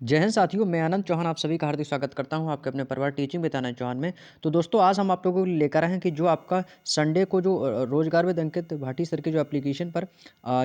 जय हिंद साथियों, मैं आनंद चौहान आप सभी का हार्दिक स्वागत करता हूं आपके अपने परिवार टीचिंग विद आनंद चौहान में। तो दोस्तों आज हम आप लोगों को लेकर आए हैं कि जो आपका संडे को जो रोजगार विद अंकित भाटी सर के जो एप्लीकेशन पर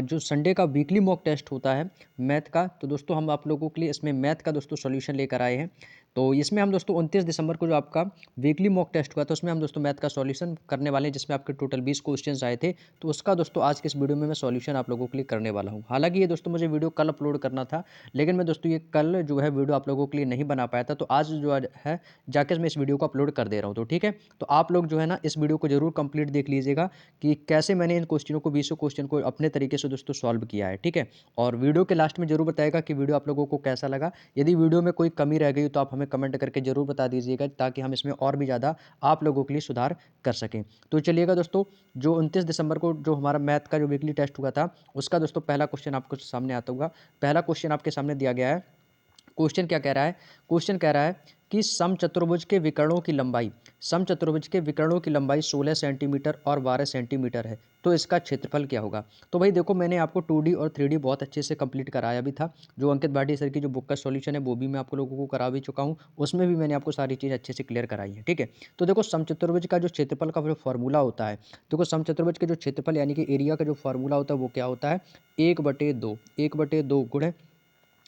जो संडे का वीकली मॉक टेस्ट होता है मैथ का। तो दोस्तों हम आप लोगों के लिए इसमें मैथ का दोस्तों सॉल्यूशन लेकर आए हैं। तो इसमें हम दोस्तों 29 दिसंबर को जो आपका वीकली मॉक टेस्ट हुआ था उसमें हम दोस्तों मैथ का सॉल्यूशन करने वाले हैं, जिसमें आपके टोटल 20 क्वेश्चंस आए थे। तो उसका दोस्तों आज के इस वीडियो में मैं सॉल्यूशन आप लोगों के लिए करने वाला हूँ। हालांकि ये दोस्तों मुझे वीडियो कल अपलोड करना था, लेकिन मैं दोस्तों ये कल जो है वीडियो आप लोगों के लिए नहीं बना पाया था। तो आज जो है जाकर मैं इस वीडियो को अपलोड कर दे रहा हूँ। तो ठीक है, तो आप लोग जो है ना इस वीडियो को जरूर कंप्लीट देख लीजिएगा कि कैसे मैंने इन क्वेश्चनों को 20 क्वेश्चन को अपने तरीके से दोस्तों सॉल्व किया है। ठीक है, और वीडियो के लास्ट में जरूर बताएगा कि वीडियो आप लोगों को कैसा लगा। यदि वीडियो में कोई कमी रह गई तो आप हमें कमेंट करके जरूर बता दीजिएगा, ताकि हम इसमें और भी ज़्यादा आप लोगों के लिए सुधार कर सकें। तो चलिएगा दोस्तों, जो 29 दिसंबर को जो हमारा मैथ का जो वीकली टेस्ट हुआ था उसका दोस्तों पहला क्वेश्चन आपको सामने आता होगा। पहला क्वेश्चन आपके सामने दिया गया है। क्वेश्चन क्या कह रहा है? क्वेश्चन कह रहा है कि समचतुर्भुज के विकर्णों की लंबाई, समचतुर्भुज के विकर्णों की लंबाई 16 सेंटीमीटर और 12 सेंटीमीटर है, तो इसका क्षेत्रफल क्या होगा? तो भाई देखो, मैंने आपको 2D और 3D बहुत अच्छे से कंप्लीट कराया भी था। जो अंकित भाटी सर की जो बुक का सॉल्यूशन है वो भी मैं आप लोगों को करा भी चुका हूँ, उसमें भी मैंने आपको सारी चीज़ अच्छे से क्लियर कराई है। ठीक है, तो देखो समचतुर्भुज का जो क्षेत्रफल का जो फॉर्मूला होता है, देखो समचतुर्भुज के जो क्षेत्रफल यानी कि एरिया का जो फॉर्मूला होता है वो क्या होता है? 1/2, 1/2 गुणे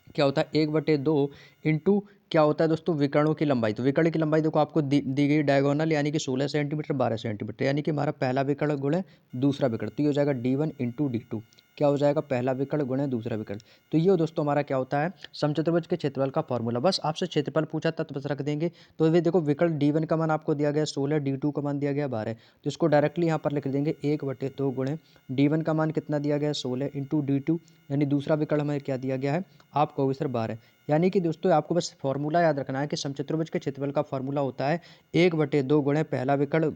क्या होता है 1/2 इंटू क्या होता है दोस्तों विकर्णों की लंबाई। तो विकर्ण की लंबाई देखो आपको दी गई डायगोनल, यानी कि 16 सेंटीमीटर 12 सेंटीमीटर, यानी कि हमारा पहला विकर्ण गुणे दूसरा विकर्ण, तो ये हो जाएगा D1 इंटू D2। क्या हो जाएगा? पहला विकर्ण गुणे दूसरा विकर्ण। तो ये दोस्तों हमारा क्या होता है? समचतुर्भुज के क्षेत्रफल का फॉर्मूला। बस आपसे क्षेत्रफल पूछा था तो बस रख देंगे। तो ये देखो विकर्ण D1 का मान आपको दिया गया 16, D2 का मान दिया गया 12, तो इसको डायरेक्टली यहाँ पर लिख देंगे 1/2 गुणे D1 का मान कितना दिया गया है 16 इंटू D2, यानी दूसरा विकर्ण हमें क्या दिया गया है? आप कहोगे सर 12। यानी कि दोस्तों आपको बस फॉर्मूला याद रखना है कि समचतुर्भुज के क्षेत्रफल का फॉर्मूला होता है 1/2 गुणे पहला विकर्ण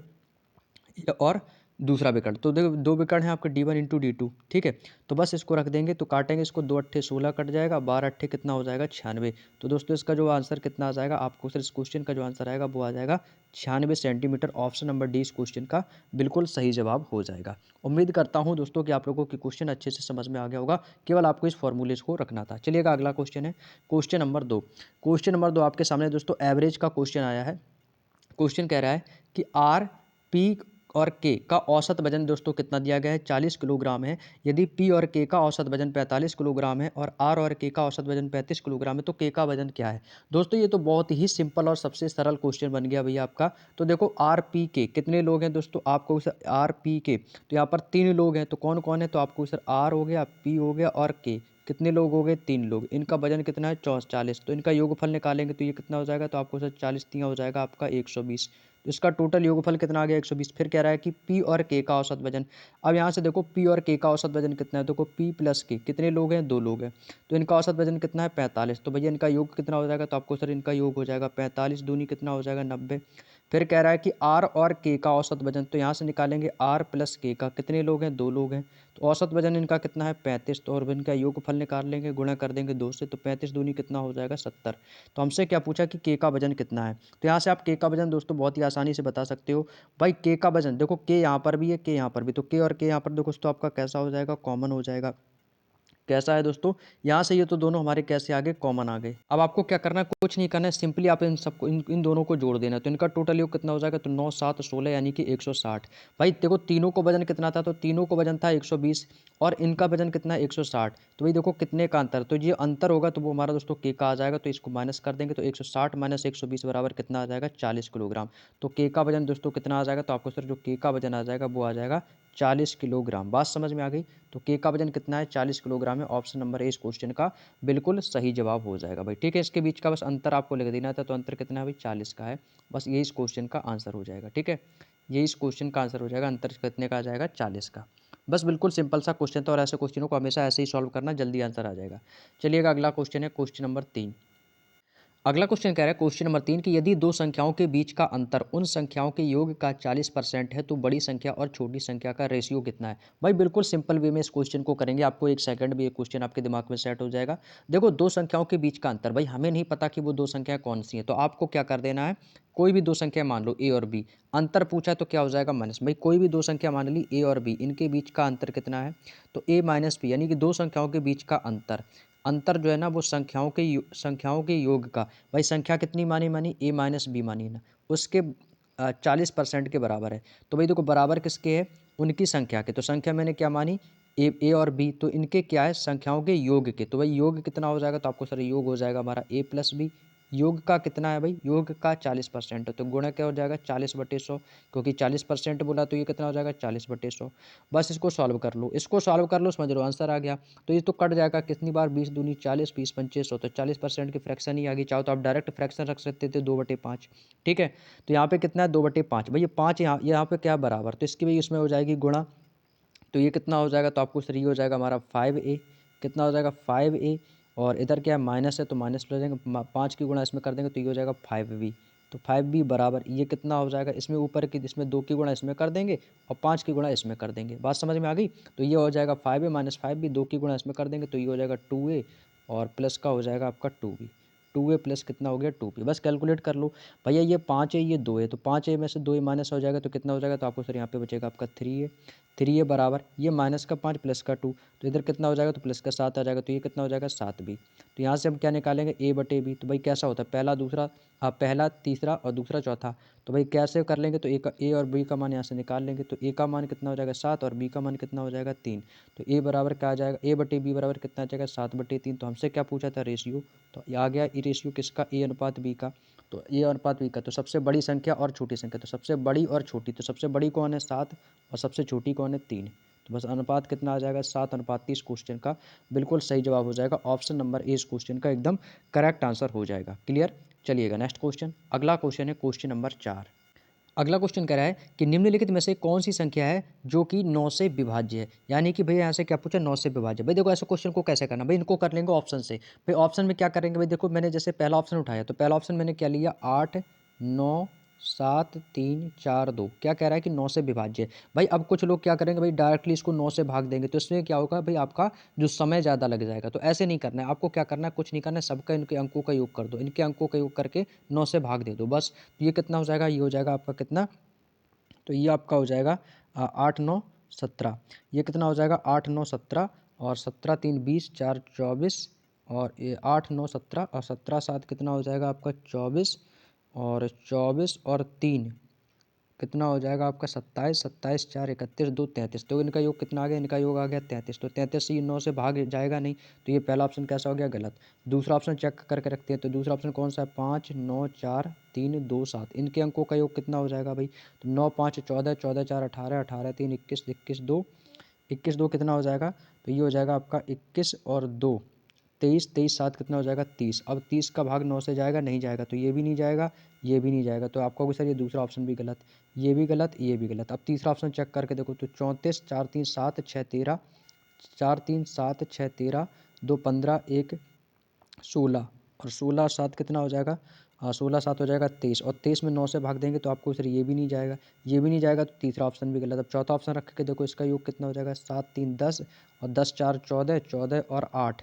और दूसरा विकर्ण। तो देखो दो विकर्ण है आपके D1 इंटू D2। ठीक है, तो बस इसको रख देंगे, तो काटेंगे इसको, 2 अट्ठे 16 कट जाएगा, 12 अट्ठे कितना हो जाएगा 96। तो दोस्तों इसका जो आंसर कितना आ जाएगा आपको, सर इस क्वेश्चन का जो आंसर आएगा वो आ जाएगा 96 सेंटीमीटर। ऑप्शन नंबर डी इस क्वेश्चन का बिल्कुल सही जवाब हो जाएगा। उम्मीद करता हूँ दोस्तों कि आप लोगों की क्वेश्चन अच्छे से समझ में आ गया होगा, केवल आपको इस फॉर्मूले को रखना था। चलिएगा अगला क्वेश्चन है क्वेश्चन नंबर 2। क्वेश्चन नंबर 2 आपके सामने दोस्तों एवरेज का क्वेश्चन आया है। क्वेश्चन कह रहा है कि आर, पी और के का औसत वजन दोस्तों कितना दिया गया है? 40 किलोग्राम है। यदि पी और के का औसत वजन 45 किलोग्राम है और आर और के का औसत वजन 35 किलोग्राम है, तो के का वजन क्या है? दोस्तों ये तो बहुत ही सिंपल और सबसे सरल क्वेश्चन बन गया भैया आपका। तो देखो आर पी के कितने लोग हैं दोस्तों, आपको सर आर पी के, तो यहाँ पर 3 लोग हैं, तो कौन कौन है? तो आपको सर आर हो गया, पी हो गया और के। कितने लोग हो गए? 3 लोग। इनका वजन कितना है? 40। तो इनका योगफल निकालेंगे तो ये कितना हो जाएगा? तो आपको सर 40 तिया हो जाएगा आपका 120। तो इसका टोटल योगफल कितना आ गया? 120। फिर कह रहा है कि पी और के का औसत वजन। अब यहाँ से देखो पी और के का औसत वजन कितना है, देखो पी प्लस के कितने लोग हैं? 2 लोग हैं, तो इनका औसत वजन कितना है? 45। तो भैया इनका योग कितना हो जाएगा? तो आपको सर इनका योग हो जाएगा 45 दूनी कितना हो जाएगा? 90। फिर कह रहा है कि आर और के का औसत वजन, तो यहाँ से निकालेंगे आर प्लस के का, कितने लोग हैं? 2 लोग हैं, तो औसत वजन इनका कितना है? 35। तो और इनका योगफल निकाल लेंगे, गुणा कर देंगे 2 से, तो 35 दूनी कितना हो जाएगा? 70। तो हमसे क्या पूछा कि के का वजन कितना है? तो यहाँ से आप के का वजन दोस्तों बहुत ही आसानी से बता सकते हो। भाई के का वजन देखो, के यहाँ पर भी है, के यहाँ पर भी, तो के और के यहाँ पर देखो तो आपका कैसा हो जाएगा? कॉमन हो जाएगा। कैसा है दोस्तों? यहाँ से ये तो दोनों हमारे कैसे आ गए? कॉमन आ गए। अब आपको क्या करना है? कुछ नहीं करना है, सिंपली आप इन सबको इन दोनों को जोड़ देना है। तो इनका टोटल योग कितना हो जाएगा? तो 9 7 16 यानी कि 160। भाई देखो तीनों को वजन कितना था? तो तीनों को वजन था 120 और इनका वजन कितना है? 160। तो भाई देखो कितने का अंतर, तो ये अंतर होगा तो वो हमारा दोस्तों के का आ जाएगा। तो इसको माइनस कर देंगे, तो 160 माइनस 120 बराबर कितना आ जाएगा? 40 किलोग्राम। तो के का वजन दोस्तों कितना आ जाएगा? तो आपको सर जो के का वजन आ जाएगा वो आ जाएगा 40 किलोग्राम। बात समझ में आ गई? तो के का वजन कितना है? 40 किलोग्राम है। ऑप्शन नंबर ए इस क्वेश्चन का बिल्कुल सही जवाब हो जाएगा भाई। ठीक है, इसके बीच का बस अंतर आपको लिख देना था, तो अंतर कितना है भाई? 40 का है। बस ये इस क्वेश्चन का आंसर हो जाएगा। ठीक है, ये इस क्वेश्चन का आंसर हो जाएगा, अंतर कितने का आ जाएगा? 40 का। बस बिल्कुल सिंपल सा क्वेश्चन था, और ऐसे क्वेश्चनों को हमेशा ऐसे ही सॉल्व करना, जल्दी आंसर आ जाएगा। चलिएगा अगला क्वेश्चन है क्वेश्चन नंबर 3। अगला क्वेश्चन कह रहा है क्वेश्चन नंबर 3 कि यदि दो संख्याओं के बीच का अंतर उन संख्याओं के योग का 40% है, तो बड़ी संख्या और छोटी संख्या का रेशियो कितना है? भाई बिल्कुल सिंपल वे में इस क्वेश्चन को करेंगे, आपको एक सेकंड भी ये क्वेश्चन आपके दिमाग में सेट हो जाएगा। देखो दो संख्याओं के बीच का अंतर, भाई हमें नहीं पता कि वो दो संख्याएं कौन सी हैं, तो आपको क्या कर देना है? कोई भी दो संख्या मान लो ए और बी, अंतर पूछा है तो क्या हो जाएगा? माइनस। भाई कोई भी दो संख्या मान ली ए और बी, इनके बीच का अंतर कितना है? तो ए माइनस बी, यानी कि दो संख्याओं के बीच का अंतर अंतर जो है ना वो संख्याओं के योग का, भाई संख्या कितनी मानी मानी ए माइनस बी मानी ना, उसके 40% के बराबर है। तो भाई देखो बराबर किसके है, उनकी संख्या के। तो संख्या मैंने क्या मानी, ए और बी, तो इनके क्या है, संख्याओं के योग के। तो भाई योग कितना हो जाएगा, तो आपको सर योग हो जाएगा हमारा ए प्लस बी। योग का कितना है भाई, योग का 40% है, तो गुणा क्या हो जाएगा 40/100, क्योंकि 40% बोला तो ये कितना हो जाएगा 40/100। बस इसको सॉल्व कर लो, इसको सॉल्व कर लो, समझ लो आंसर आ गया। तो ये तो कट जाएगा कितनी बार, 20 दूनी 40, 20 पंचे 100, तो 40% की फ्रैक्शन ही आ गई। चाहो तो आप डायरेक्ट फ्रैक्शन रख सकते थे 2/5। ठीक है, तो यहाँ पे कितना है 2/5, भाई ये 5 यहाँ पे क्या बराबर, तो इसकी भी इसमें हो जाएगी गुणा। तो ये कितना हो जाएगा, तो आपको सर ये हो जाएगा हमारा 5a। कितना हो जाएगा 5a, और इधर क्या है माइनस है, तो माइनस ले जाएंगे, 5 की गुणा इसमें कर देंगे तो ये हो जाएगा 5b। तो 5b बराबर ये कितना हो जाएगा, इसमें ऊपर की इसमें 2 की गुणा इसमें कर देंगे और 5 की गुणा इसमें कर देंगे। बात समझ में आ गई। तो ये हो जाएगा 5a माइनस 5b, 2 की गुणा इसमें कर देंगे तो ये हो जाएगा 2a, और प्लस का हो जाएगा आपका 2b। 2a प्लस कितना हो गया 2b, बस कैलकुलेट कर लो। भैया ये 5 है ये 2 है, तो 5a में से 2a माइनस हो जाएगा तो कितना हो जाएगा, तो आपको सर यहाँ पे बचेगा आपका 3a। 3a बराबर ये माइनस का 5 प्लस का 2, तो इधर कितना हो जाएगा, तो प्लस का 7 आ जाएगा, तो ये कितना हो जाएगा 7b। तो यहाँ से हम क्या निकालेंगे, a/b। तो भाई कैसा होता है, पहला दूसरा, हाँ पहला तीसरा और दूसरा चौथा। तो भाई कैसे कर लेंगे, तो a और b का मान यहाँ से निकाल लेंगे। तो a का मान कितना हो जाएगा 7 और b का मान कितना हो जाएगा 3। तो a बराबर क्या आ जाएगा, a/b बराबर कितना आ जाएगा 7/3। तो हमसे क्या पूछा था, रेशियो। तो ये आ गया ये रेशियो किसका, a अनुपात b का। तो a अनुपात b का, तो सबसे बड़ी संख्या और छोटी संख्या, तो सबसे बड़ी और छोटी, तो सबसे बड़ी कौन है 7 और सबसे छोटी कौन है 3। तो बस अनुपात कितना आ जाएगा 7/30। क्वेश्चन का बिल्कुल सही जवाब हो जाएगा ऑप्शन नंबर ए, इस क्वेश्चन का एकदम करेक्ट आंसर हो जाएगा। क्लियर। चलिएगा नेक्स्ट क्वेश्चन, अगला क्वेश्चन है क्वेश्चन नंबर 4। अगला क्वेश्चन कह रहा है कि निम्नलिखित में से कौन सी संख्या है जो कि 9 से विभाज्य है। यानी कि भैया यहाँ से क्या पूछा, 9 से विभाज्य। भाई देखो ऐसे क्वेश्चन को कैसे करना, भाई इनको कर लेंगे ऑप्शन से। भाई ऑप्शन में क्या करेंगे, भाई देखो मैंने जैसे पहला ऑप्शन उठाया, तो पहला ऑप्शन मैंने क्या लिया 8 9 7 3 4 2, क्या कह रहा है कि 9 से विभाज्य है। भाई अब कुछ लोग क्या करेंगे, भाई डायरेक्टली इसको 9 से भाग देंगे, तो इसमें क्या होगा भाई, आपका जो समय ज़्यादा लग जाएगा। तो ऐसे नहीं करना है आपको, क्या करना है कुछ नहीं करना है, सबका इनके अंकों का योग कर दो, इनके अंकों का योग करके 9 से भाग दे दो बस। तो ये कितना हो जाएगा, ये हो जाएगा आपका कितना, तो ये आपका हो जाएगा 8 9 17। ये कितना हो जाएगा 8 9 17, और 17 3 20 4 24, और ये 8 9 17, और 17 7 कितना हो जाएगा आपका 24, और 24 और 3 कितना हो जाएगा आपका 27, 27 4 31 2 33। तो इनका योग कितना आ गया, इनका योग आ गया 33। तो 33 से ये 9 से भाग जाएगा नहीं, तो ये पहला ऑप्शन कैसा हो गया गलत। दूसरा ऑप्शन चेक करके रखते हैं, तो दूसरा ऑप्शन कौन सा है 5 9 4 3 2 7। इनके अंकों का योग कितना हो जाएगा भाई, तो 9 5 14, 14 4 18, 18 3 21, 21 2, 21 2 कितना हो जाएगा, तो ये हो जाएगा आपका 21 और 2 23, 23 7 कितना हो जाएगा 30। अब 30 का भाग 9 से जाएगा नहीं जाएगा, तो ये भी नहीं जाएगा, ये भी नहीं जाएगा। तो आपका भी सर ये दूसरा ऑप्शन भी गलत, ये भी गलत, ये भी गलत। अब तीसरा ऑप्शन चेक करके देखो, तो 34 4 3 7 6 13, 4 3 7 6 13 2 15 1 16, और 16 और 7 कितना हो जाएगा, 16 7 हो जाएगा 23, और 23 में 9 से भाग देंगे तो आपको सर ये भी नहीं जाएगा, ये भी नहीं जाएगा, तो तीसरा ऑप्शन भी गलत। अब चौथा ऑप्शन रख के देखो, इसका योग कितना हो जाएगा 7 3 10, और 10 4 14, 14 और 8,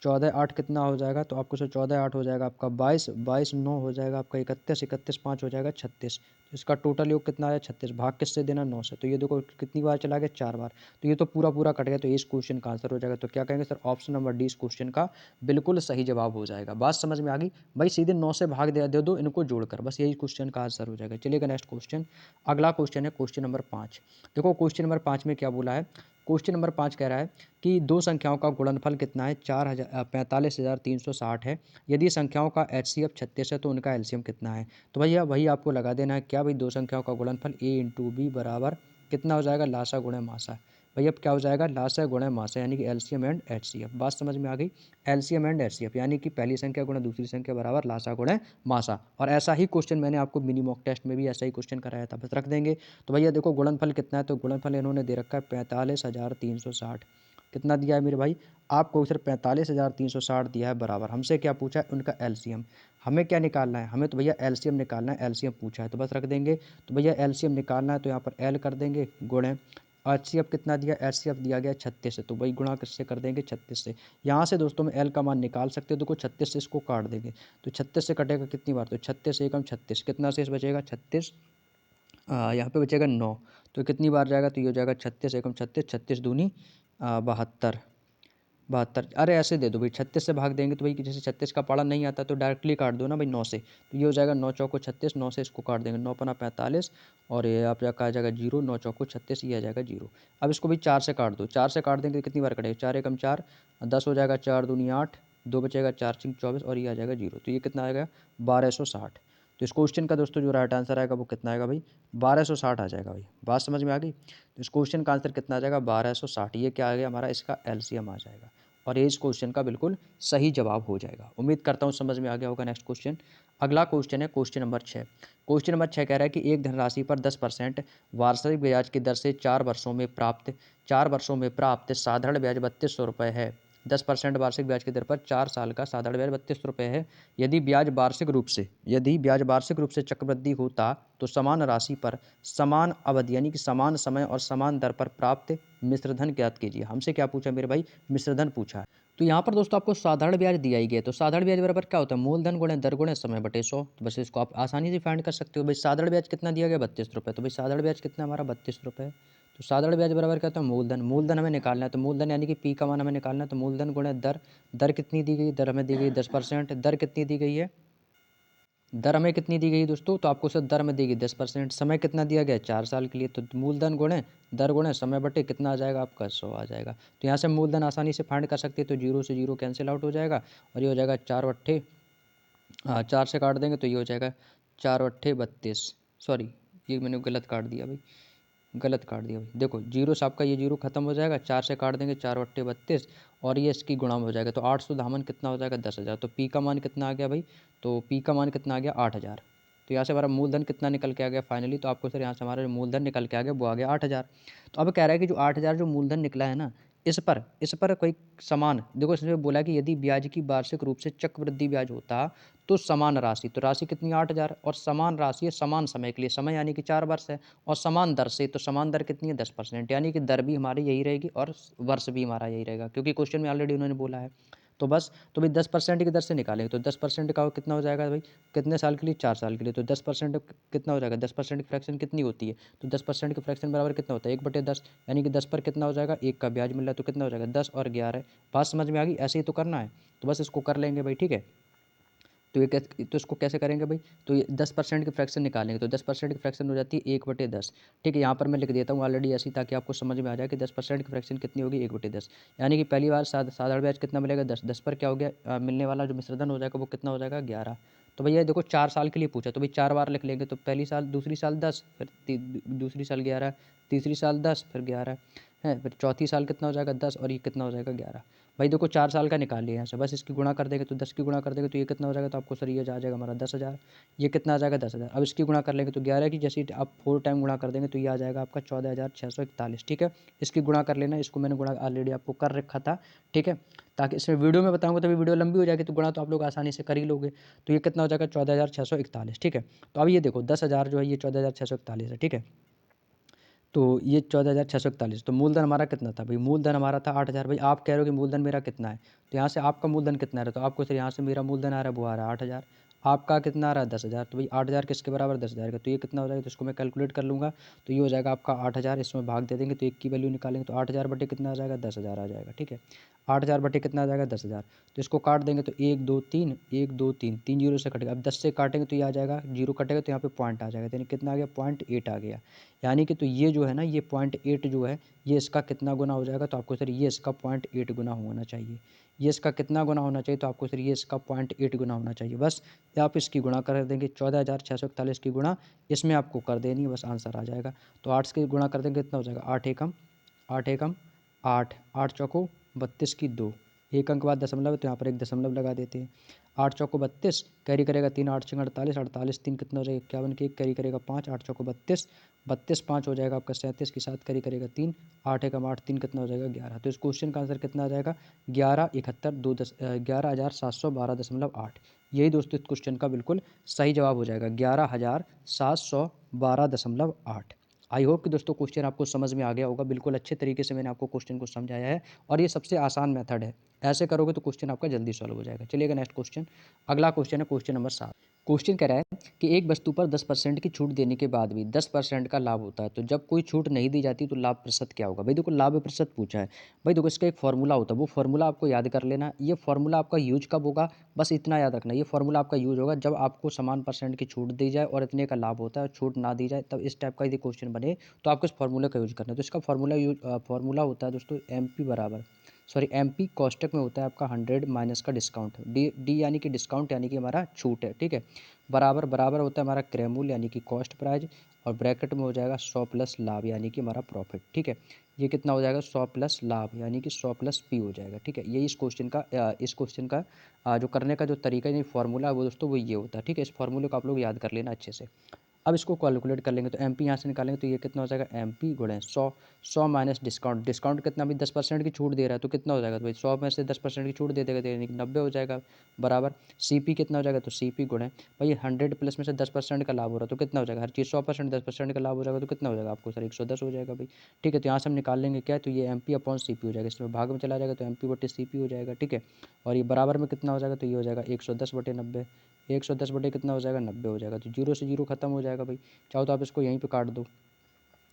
14 8 कितना हो जाएगा, तो आपको सर 14 8 हो जाएगा आपका 22, 22 9 हो जाएगा आपका 31, 31 5 हो जाएगा 36। तो इसका टोटल योग कितना आया 36, भाग किससे देना 9 से। तो ये देखो कितनी बार चला गया 4 बार, तो ये तो पूरा पूरा कट गया, तो इस क्वेश्चन का आंसर हो जाएगा। तो क्या कहेंगे सर, ऑप्शन नंबर डी इस क्वेश्चन का बिल्कुल सही जवाब हो जाएगा। बात समझ में आ गई। भाई सीधे 9 से भाग दे दो इनको जोड़कर, बस यही क्वेश्चन का आंसर हो जाएगा। चलिएगा नेक्स्ट क्वेश्चन, अगला क्वेश्चन है क्वेश्चन नंबर 5। देखो क्वेश्चन नंबर 5 में क्या बोला है, क्वेश्चन नंबर 5 कह रहा है कि दो संख्याओं का गुणनफल कितना है, 45,360 है। यदि संख्याओं का एचसीएफ 36 है तो उनका एलसीएम कितना है। तो भैया वही आपको लगा देना है, क्या भाई दो संख्याओं का गुणनफल a इंटू बी बराबर कितना हो जाएगा, लासा गुणे मासा। भाई अब क्या हो जाएगा, लासा गुणे मासा, यानी कि एलसीएम एंड एचसीएफ। बात समझ में आ गई। एलसीएम एंड एचसीएफ यानी कि पहली संख्या गुणा दूसरी संख्या बराबर लासा गुणे मासा। और ऐसा ही क्वेश्चन मैंने आपको मिनी मॉक टेस्ट में भी ऐसा ही क्वेश्चन कराया था, बस रख देंगे। तो भैया देखो गुणनफल कितना है, तो गुणनफल इन्होंने दे रखा है 45,360। कितना दिया है मेरे भाई, आपको सिर्फ 45,360 दिया है बराबर। हमसे क्या पूछा है, उनका एलसीएम। हमें क्या निकालना है, हमें तो भैया एलसीएम निकालना है, एलसीएम पूछा है तो बस रख देंगे। तो भैया एलसीएम निकालना है तो यहाँ पर एल कर देंगे गुणे एचसीएफ कितना दिया, एचसीएफ दिया गया 36 से, तो वही गुणा किससे कर देंगे 36 से। यहाँ से दोस्तों में एल का मान निकाल सकते हो, देखो 36 से इसको काट देंगे, तो 36 से कटेगा कितनी बार, तो 36 एकम 36, कितना शेष बचेगा 36, यहाँ पे बचेगा 9। तो कितनी बार जाएगा, तो ये हो जाएगा 36 एकम 36, 36 दूनी 72। 72, अरे ऐसे दे दो भाई, 36 से भाग देंगे तो भाई जैसे 36 का पढ़ा नहीं आता तो डायरेक्टली काट दो ना भाई 9 से, तो ये हो जाएगा 9 चौको 36, 9 से इसको काट देंगे, 9 पना 45 और ये आपका आ जाएगा 0, 9 चौको 36, ये आ जाएगा 0। अब इसको भी 4 से काट दो, 4 से काट देंगे तो कितनी बार कटेगा, 4 एकम 4, 10 हो जाएगा, 4 दूनी 8, 2 बचेगा, 4 5 24 और ये आ जाएगा 0, तो ये कितना आएगा 1260। तो इस क्वेश्चन का दोस्तों जो राइट आंसर आएगा वो कितना आएगा भाई 1260 आ जाएगा भाई, बात समझ में आ गई। तो इस क्वेश्चन का आंसर कितना आ जाएगा 1260, ये क्या आ गया हमारा, इसका एलसीएम आ जाएगा और ये इस क्वेश्चन का बिल्कुल सही जवाब हो जाएगा। उम्मीद करता हूँ समझ में आ गया होगा। नेक्स्ट क्वेश्चन, अगला क्वेश्चन है क्वेश्चन नंबर 6। क्वेश्चन नंबर 6 कह रहा है कि एक धनराशि पर 10% वार्षिक ब्याज की दर से 4 वर्षों में प्राप्त साधारण ब्याज 3200 रुपये है। 10% वार्षिक ब्याज की दर पर 4 साल का साधारण ब्याज 3200 रुपये है। यदि ब्याज वार्षिक रूप से चक्रवृद्धि होता तो समान राशि पर समान अवधि यानी कि समान समय और समान दर पर प्राप्त मिश्रधन ज्ञात कीजिए। हमसे क्या पूछा मेरे भाई, मिश्रधन पूछा है। तो यहाँ पर दोस्तों आपको साधारण ब्याज दिया ही गया, तो साधारण ब्याज बराबर क्या होता है, मूलधन गुणे दर गुणे समय बटे 100। तो बस इसको आप आसानी से फाइंड कर सकते हो। भाई साधारण ब्याज कितना दिया गया 32 रुपये, तो भाई साधारण ब्याज कितना हमारा 32 रुपये। तो साधारण ब्याज बराबर क्या होता है, मूलधन, मूलधन हमें निकालना है, तो मूलधन यानी कि पी का मान हमें निकालना है, तो मूलधन गुणे दर, दर कितनी दी गई, दर हमें दी गई 10%, दर कितनी दी गई है, दर हमें कितनी दी गई दोस्तों, तो आपको सिर्फ दर में दी गई 10%, समय कितना दिया गया 4 साल के लिए, तो मूलधन गुणे दर गुणे समय बटे कितना आ जाएगा आपका 100 आ जाएगा। तो यहाँ से मूलधन आसानी से फाइंड कर सकते हैं, तो 0 से 0 कैंसिल आउट हो जाएगा और ये हो जाएगा 4 4 से काट देंगे तो ये हो जाएगा 4 32, सॉरी ये मैंने गलत काट दिया भाई, गलत काट दिया भाई। देखो 0 से आपका ये 0 खत्म हो जाएगा, 4 से काट देंगे 4 32 और ये इसकी गुणा में हो जाएगा, तो 800 धामन कितना हो जाएगा 10,000। तो पी का मान कितना आ गया भाई, तो पी का मान कितना आ गया 8,000। तो यहाँ से हमारा मूलधन कितना निकल के आ गया फाइनली, तो आपको सर यहाँ से हमारा जो मूलधन निकल के आ गया वो आ गया 8,000। तो अब कह रहा है कि जो 8,000 जो मूलधन निकला है ना, इस पर कोई समान, देखो इसमें बोला कि यदि ब्याज की वार्षिक रूप से चक्रवृद्धि ब्याज होता तो समान राशि, तो राशि कितनी 8,000 और समान राशि है समान समय के लिए, समय यानी कि 4 वर्ष है और समान दर से, तो समान दर कितनी है 10%, यानी कि दर भी हमारी यही रहेगी और वर्ष भी हमारा यही रहेगा, क्योंकि क्वेश्चन में ऑलरेडी उन्होंने बोला है। तो बस, तो भाई 10% की दर से निकालेंगे, तो 10% का कितना हो जाएगा भाई, कितने साल के लिए 4 साल के लिए, तो 10% कितना हो जाएगा, 10% की फ्रैक्शन कितनी होती है, तो 10% की फ्रैक्शन बराबर कितना होता है 1/10, यानी कि 10 पर कितना हो जाएगा 1 का ब्याज मिल रहा है, तो कितना हो जाएगा 10 और 11। बात समझ में आ गई, ऐसे ही तो करना है, तो बस इसको कर लेंगे भाई, ठीक है। तो तो इसको कैसे करेंगे भाई, तो ये 10% की फ्रैक्शन निकालेंगे, तो 10% की फ्रैक्शन हो जाती है 1/10, ठीक है। यहाँ पर मैं लिख देता हूँ ऑलरेडी ऐसी, ताकि आपको समझ में आ जाए कि 10% की फ्रैक्शन कितनी होगी 1/10, यानी कि पहली बार साधारण ब्याज कितना मिलेगा 10, 10 पर क्या हो गया मिलने वाला जो मिश्रधन हो जाएगा वो कितना हो जाएगा 11। तो भैया देखो 4 साल के लिए पूछा, तो भाई 4 बार लिख लेंगे, तो पहली साल दूसरी साल 10, फिर दूसरी साल 11, तीसरी साल 10, फिर 11 है, फिर चौथी साल कितना हो जाएगा 10 और ये कितना हो जाएगा 11। भाई देखो 4 साल का निकाल लिया यहाँ से, बस इसकी गुणा कर देंगे, तो 10 की गुणा कर देंगे तो ये कितना हो जाएगा, तो आपको सर ये आ जाएगा हमारा 10,000, ये कितना आ जाएगा 10,000। अब इसकी गुणा कर लेंगे तो 11 की जैसे आप 4 टाइम गुणा कर देंगे तो ये आ जाएगा आपका 14,641, ठीक है। इसकी गुणा कर लेना, इसको मैंने गुणा ऑलरेडी आपको कर रखा था, ठीक है, ताकि इसमें वीडियो में बताऊंगा तो वीडियो लंबी हो जाएगी, तो गुणा तो आप लोग आसानी से कर ही लोगे। तो ये कितना हो जाएगा 14,641, ठीक है। तो अब ये देखो 10,000 जो है ये 14,641 है, ठीक है। तो ये 14,641, तो मूलधन हमारा कितना था भाई, मूलधन हमारा था 8,000। भाई आप कह रहे हो कि मूलधन मेरा कितना है, तो यहाँ से आपका मूलधन कितना है, तो आपको सर यहाँ से मेरा मूलधन आ रहा है वो आ रहा है 8,000, आपका कितना आ रहा है 10,000। तो भाई 8,000 किसके बराबर 10,000 का, तो ये कितना हो जाएगा, तो इसको मैं कैलकुलेट कर लूँगा, तो ये हो जाएगा आपका 8,000, इसमें भाग दे देंगे तो एक की वैल्यू निकालेंगे, तो 8,000 बटे कितना आ जाएगा 10,000 आ जाएगा, ठीक है। 8,000 बटे कितना आ जाएगा 10,000, तो इसको काट देंगे तो 1 2 3 1 2 3 3 जीरो से कटेगा, अब 10 से काटेंगे तो ये आ जाएगा, जीरो कटेगा तो यहाँ पे पॉइंट आ जाएगा, यानी कितना आ गया 0.8 आ गया, यानी कि तो ये जो है ना ये 0.8 जो है ये इसका कितना गुना हो जाएगा, तो आपको सर ये इसका 0.8 गुना होना चाहिए, ये इसका कितना गुना होना चाहिए, तो आपको सर ये इसका 0.8 गुना होना चाहिए। बस आप इसकी गुणा कर देंगे, 14,641 की गुणा इसमें आपको कर देनी है, बस आंसर आ जाएगा। तो 8 की गुणा कर देंगे कितना हो जाएगा, 8 एकम 8, 8 चौको 32 की 2, एक अंक बाद दशमलव है तो यहाँ पर एक दशमलव लगा देते हैं। 8 चौको 32, कैरी करेगा 3, 8 छंग 48, 48 3 कितना हो जाएगा 51 की, कैरी करेगा 5, 8 चौको 32, 32 5 हो जाएगा आपका 37 के साथ कैरी करेगा 3, 8 एकम 8 3 कितना हो जाएगा 11। तो इस क्वेश्चन का आंसर कितना आ जाएगा 11,71,211,712.8। यही दोस्तों इस क्वेश्चन का बिल्कुल सही जवाब हो जाएगा 11,712.8। आई होप कि दोस्तों क्वेश्चन आपको समझ में आ गया होगा, बिल्कुल अच्छे तरीके से मैंने आपको क्वेश्चन को समझाया है और ये सबसे आसान मेथड है, ऐसे करोगे तो क्वेश्चन आपका जल्दी सॉल्व हो जाएगा। चलिएगा नेक्स्ट क्वेश्चन, अगला क्वेश्चन है क्वेश्चन नंबर 7। क्वेश्चन कह रहा है कि एक वस्तु पर 10% की छूट देने के बाद भी 10% का लाभ होता है, तो जब कोई छूट नहीं दी जाती तो लाभ प्रतिशत क्या होगा। भाई देखो लाभ प्रतिशत पूछा है। भाई देखो इसका एक फॉर्मूला होता है, वो फॉर्मूला आपको याद कर लेना। ये फॉर्मूला आपका यूज कब होगा, बस इतना याद रखना, ये फॉर्मूला आपका यूज होगा जब आपको समान परसेंट की छूट दी जाए और इतने का लाभ होता है, छूट ना दी जाए, तब इस टाइप का यदि क्वेश्चन बने तो आपको इस फॉर्मूले का यूज करना है। तो इसका फॉर्मूला होता है दोस्तों एम पी कोष्टक में होता है आपका 100 माइनस का डिस्काउंट, डी यानी कि डिस्काउंट यानी कि हमारा छूट है, ठीक है। बराबर बराबर होता है हमारा क्रय मूल्य यानी कि कॉस्ट प्राइस, और ब्रैकेट में हो जाएगा 100 प्लस लाभ यानी कि हमारा प्रॉफिट, ठीक है। ये कितना हो जाएगा 100 प्लस लाभ यानी कि 100 प्लस पी हो जाएगा, ठीक है। यही इस क्वेश्चन का जो करने का जो तरीका यानी फॉर्मूला है वो दोस्तों वो ये होता है, ठीक है। इस फॉर्मूले को आप लोग याद कर लेना अच्छे से। अब इसको कैलकुलेट कर लेंगे तो एम पी यहाँ से निकालेंगे तो ये कितना हो जाएगा एम पी गुणे 100 माइनस डिस्काउंट, डिस्काउंट कितना भी 10% की छूट दे रहा है तो कितना हो जाएगा, तो भाई 100 में से 10% की छूट दे देगा तो यानी कि 90 हो जाएगा। बराबर सी पी कितना हो जाएगा, तो सी पी गुणे भाई 100 प्लस में से 10% का लाभ हो रहा है तो कितना हो जाएगा, हर चीज़ 100% 10% का लाभ हो जाएगा तो कितना हो जाएगा आपको सर 110 हो जाएगा भाई, ठीक है। तो यहाँ से हम निकाल लेंगे क्या, तो ये M P upon C P हो जाएगा, इसमें भाग में चला जाएगा तो एम पी बटे सी पी हो जाएगा, ठीक है। और ये बराबर में कितना हो जाएगा, तो ये हो जाएगा 110 बटे 90, 110 बटे कितना हो जाएगा 90 हो जाएगा, तो जीरो से जीरो खत्म हो जाएगा भाई। चाहो तो आप इसको यहीं पे काट दो,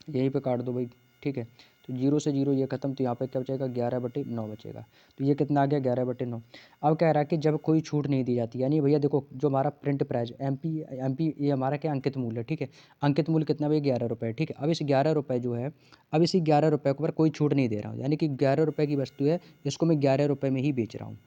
यहीं पे काट दो भाई, ठीक है। तो जीरो से जीरो ये खत्म, तो यहाँ पे क्या बचेगा 11/9 बचेगा। तो ये कितना आ गया 11/9। अब कह रहा है कि जब कोई छूट नहीं दी जाती, यानी भैया देखो जो हमारा प्रिंट प्राइस एम पी ये हमारा क्या अंकित मूल्य है, ठीक है। अंकित मूल्य कितना भाई 11 रुपये, ठीक है। अब इस 11 रुपये जो है, अब इसी 11 रुपये के ऊपर कोई छूट नहीं दे रहा हूँ, यानी कि 11 रुपये की वस्तु है इसको मैं 11 रुपये में ही बेच रहा हूँ,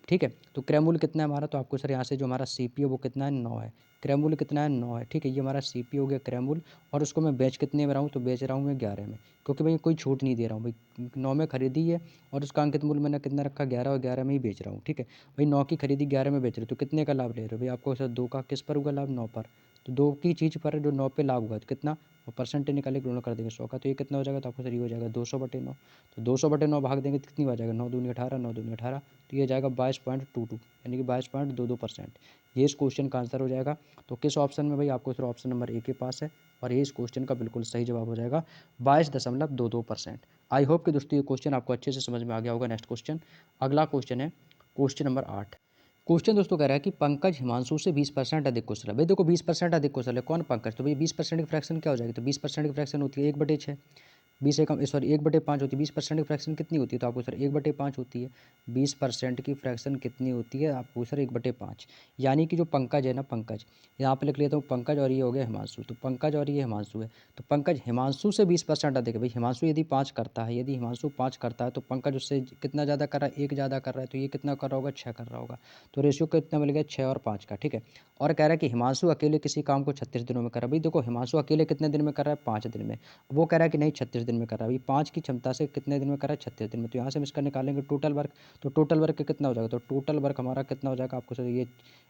ठीक है। तो क्रय मूल्य कितना है हमारा, तो आपको सर यहाँ से जो हमारा सी पी है वो कितना है 9 है, क्रय मूल्य कितना है 9 है, ठीक है। ये हमारा सी पी हो गया क्रय मूल्य, और उसको मैं बेच कितने में रहा हूँ, तो बेच रहा हूँ मैं 11 में, क्योंकि भाई कोई छूट नहीं दे रहा हूँ भाई, 9 में खरीदी है और उसका अंकित मूल्य मैंने कितना रखा 11, और 11 में ही बेच रहा हूँ, ठीक है। भाई 9 की खरीदी 11 में बेच रहे हो तो कितने का लाभ ले रहे हो भाई, आपको सर 2 का किस पर होगा लाभ, 9 पर। तो 2 की चीज़ पर जो 9 पे लाभ हुआ तो कितना, और परसेंटेज निकाले गुणा कर देंगे 100 का, तो ये कितना हो जाएगा, तो आपको सर ये हो जाएगा 200/9। तो 200/9 भाग देंगे तो कितनी हो जाएगा, 9 दूनी 18, 9 दूनी 18, तो ये जाएगा 22.22 यानी कि 22.22%। ये इस क्वेश्चन का आंसर हो जाएगा। तो किस ऑप्शन में भाई, आपको सर ऑप्शन नंबर ए के पास है, और ये इस क्वेश्चन का बिल्कुल सही जवाब हो जाएगा 22.22%। आई होप कि दोस्तों ये क्वेश्चन आपको अच्छे से समझ में आ गया होगा। नेक्स्ट क्वेश्चन, अगला क्वेश्चन है क्वेश्चन नंबर 8। क्वेश्चन दोस्तों कह रहा है कि पंकज हिमांशु से 20% अधिक कुशल है। भाई देखो 20% अधिक कुशल है कौन, पंकज। तो भाई 20% की फ्रैक्शन क्या हो जाएगी, तो 20% की फ्रैक्शन होती है 1/6, 20 एकम सॉरी 1/5 होती है। 20% की फ्रैक्शन कितनी होती है, तो आपको सर 1/5 होती है। 20% की फ्रैक्शन कितनी होती है, आपको सर 1/5, यानी कि जो पंकज है ना, पंकज यहाँ पे लिख लेता हूँ पंकज, और ये हो गया हिमांशु, तो पंकज और ये हिमांशु है। तो पंकज हिमांशु से 20% अधिक है। भाई हिमांशु यदि 5 करता है, यदि हिमांशु 5 करता है तो पंकज उससे कितना ज़्यादा कर रहा है, 1 ज़्यादा कर रहा है, तो ये कितना कर रहा होगा 6 कर रहा होगा। तो रेशियो कितना मिल गया 6 और 5 का, ठीक है। और कह रहा है कि हिमांशु अकेले किसी काम को 36 दिनों में कर रहा है। भाई देखो हिमांशु अकेले कितने दिन में कर रहा है, 5 दिन में। वो कह रहा है कि नहीं 36 दिन में कर रहा है। अभी 5 की क्षमता से कितने दिन में कर रहा है, 36 दिन में। तो यहाँ से हम इसका निकालेंगे टोटल वर्क, तो टोटल वर्क कितना हो जाएगा, तो टोटल वर्क हमारा कितना हो जाएगा, आपको सर ये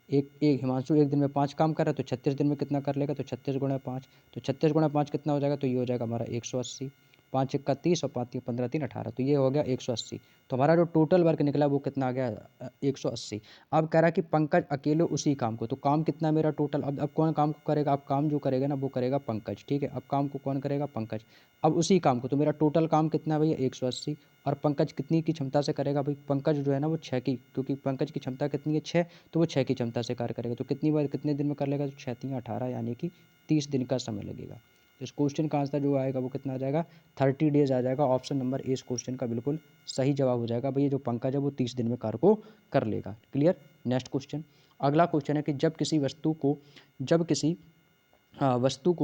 एक एक हिमांशु एक दिन में 5 काम कर रहा है तो 36 दिन में कितना कर लेगा, तो 36 गुणा 5, तो 36 गुणा 5 कितना हो जाएगा, तो ये हो जाएगा हमारा 180, 5 1 30 और 5 15 3 18, तो ये हो गया 180। तो हमारा जो टोटल वर्क निकला वो कितना आ गया 180। अब कह रहा है कि पंकज अकेले उसी काम को, तो काम कितना है मेरा टोटल, अब कौन काम को करेगा, अब काम जो करेगा ना वो करेगा पंकज, ठीक है। अब काम को कौन करेगा, पंकज। अब उसी काम को, तो मेरा टोटल काम कितना है भैया 180, और पंकज कितनी की क्षमता से करेगा, भाई पंकज जो है ना वो 6 की, क्योंकि पंकज की क्षमता कितनी है 6, तो वो 6 की क्षमता से कार्य करेगा। तो कितनी बार कितने दिन में कर लेगा, तो 6 3 18 यानी कि 30 दिन का समय लगेगा। तो इस क्वेश्चन का आंसर जो आएगा वो कितना आ जाएगा 30 डेज आ जाएगा। ऑप्शन नंबर ए इस क्वेश्चन का बिल्कुल सही जवाब हो जाएगा। भैया जो पंकज है वो 30 दिन में कार्य को कर लेगा। क्लियर। नेक्स्ट क्वेश्चन, अगला क्वेश्चन है कि जब किसी वस्तु को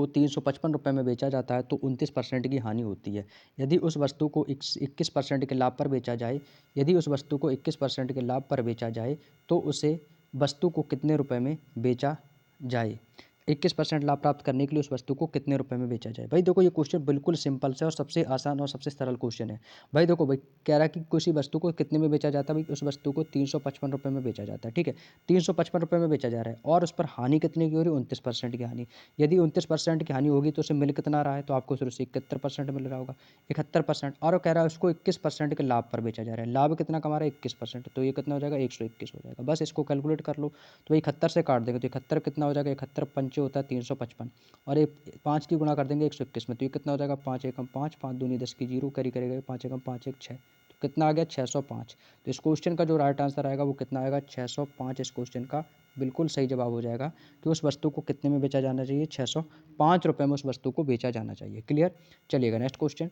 355 रुपये में बेचा जाता है तो 29% की हानि होती है। यदि उस वस्तु को 21% के लाभ पर बेचा जाए, यदि उस वस्तु को 21% के लाभ पर बेचा जाए तो उसे वस्तु को कितने रुपए में बेचा जाए। 21% लाभ प्राप्त करने के लिए उस वस्तु को कितने रुपए में बेचा जाए। भाई देखो ये क्वेश्चन बिल्कुल सिंपल से और सबसे आसान और सबसे सरल क्वेश्चन है। भाई देखो भाई कह रहा है कि किसी वस्तु को कितने में बेचा जाता है, भाई उस वस्तु को 355 रुपये में बेचा जाता है, ठीक है। 355 रुपये में बेचा जा रहा है और उस पर हानि कितने की हो रही है, 29% की हानि। यदि 29% की हानि होगी तो उसे मिल कितना रहा है, तो आपको सिर्फ 71% मिल रहा होगा, 71%। और कह रहा है उसको 21% के लाभ पर बेचा जा रहा है, लाभ कितना कमा रहा है 21%, तो ये कितना हो जाएगा 121 हो जाएगा। बस इसको कैलकुलेट कर लो, तो 71 से काट देंगे तो 71 कितना हो जाएगा, 71 पंचे होता है 355, और एक 5 की गुणा कर देंगे 121 में, तो ये कितना हो जाएगा 5 एकम 5, 5 दूनी 10 की जीरो करी करेगा 5 एकम 5 1 6, कितना आ गया 605। तो इस क्वेश्चन का जो राइट आंसर आएगा वो कितना आएगा 605 इस क्वेश्चन का बिल्कुल सही जवाब हो जाएगा कि उस वस्तु को कितने में बेचा जाना चाहिए 605 रुपये में उस वस्तु को बेचा जाना चाहिए। क्लियर। चलिएगा नेक्स्ट क्वेश्चन।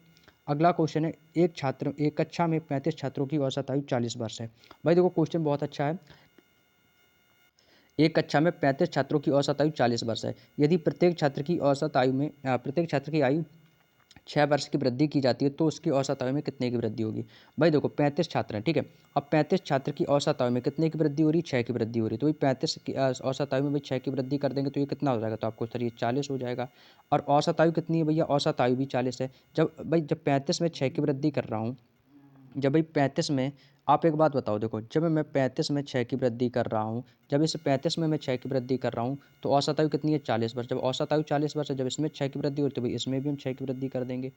अगला क्वेश्चन है एक कक्षा में 35 छात्रों की औसत आयु 40 वर्ष है। भाई देखो क्वेश्चन बहुत अच्छा है। एक कक्षा में 35 छात्रों की औसत आयु 40 वर्ष है। यदि प्रत्येक छात्र की प्रत्येक छात्र की आयु 6 वर्ष की वृद्धि की जाती है तो उसकी औसत आयु में कितने की वृद्धि होगी। भाई देखो 35 छात्र हैं, ठीक है। अब 35 छात्र की औसत आयु में कितने की वृद्धि हो रही है 6 की वृद्धि हो रही है। तो भाई 35 की औसत आयु में भाई 6 की वृद्धि कर देंगे तो ये कितना हो जाएगा, तो आपको सर ये 40 हो जाएगा। और औसत आयु कितनी है भैया, औसत आयु भी 40 है। जब 35 में 6 की वृद्धि कर रहा हूँ, जब भाई 35 में, आप एक बात बताओ, देखो जब मैं 35 में 6 की वृद्धि कर रहा हूँ, जब इस 35 में मैं 6 की वृद्धि कर रहा हूँ तो औसत आयु कितनी है 40 वर्ष। जब औसत आयु 40 वर्ष है, जब इसमें 6 की वृद्धि होती है तो भाई इसमें भी हम 6 की वृद्धि कर देंगे।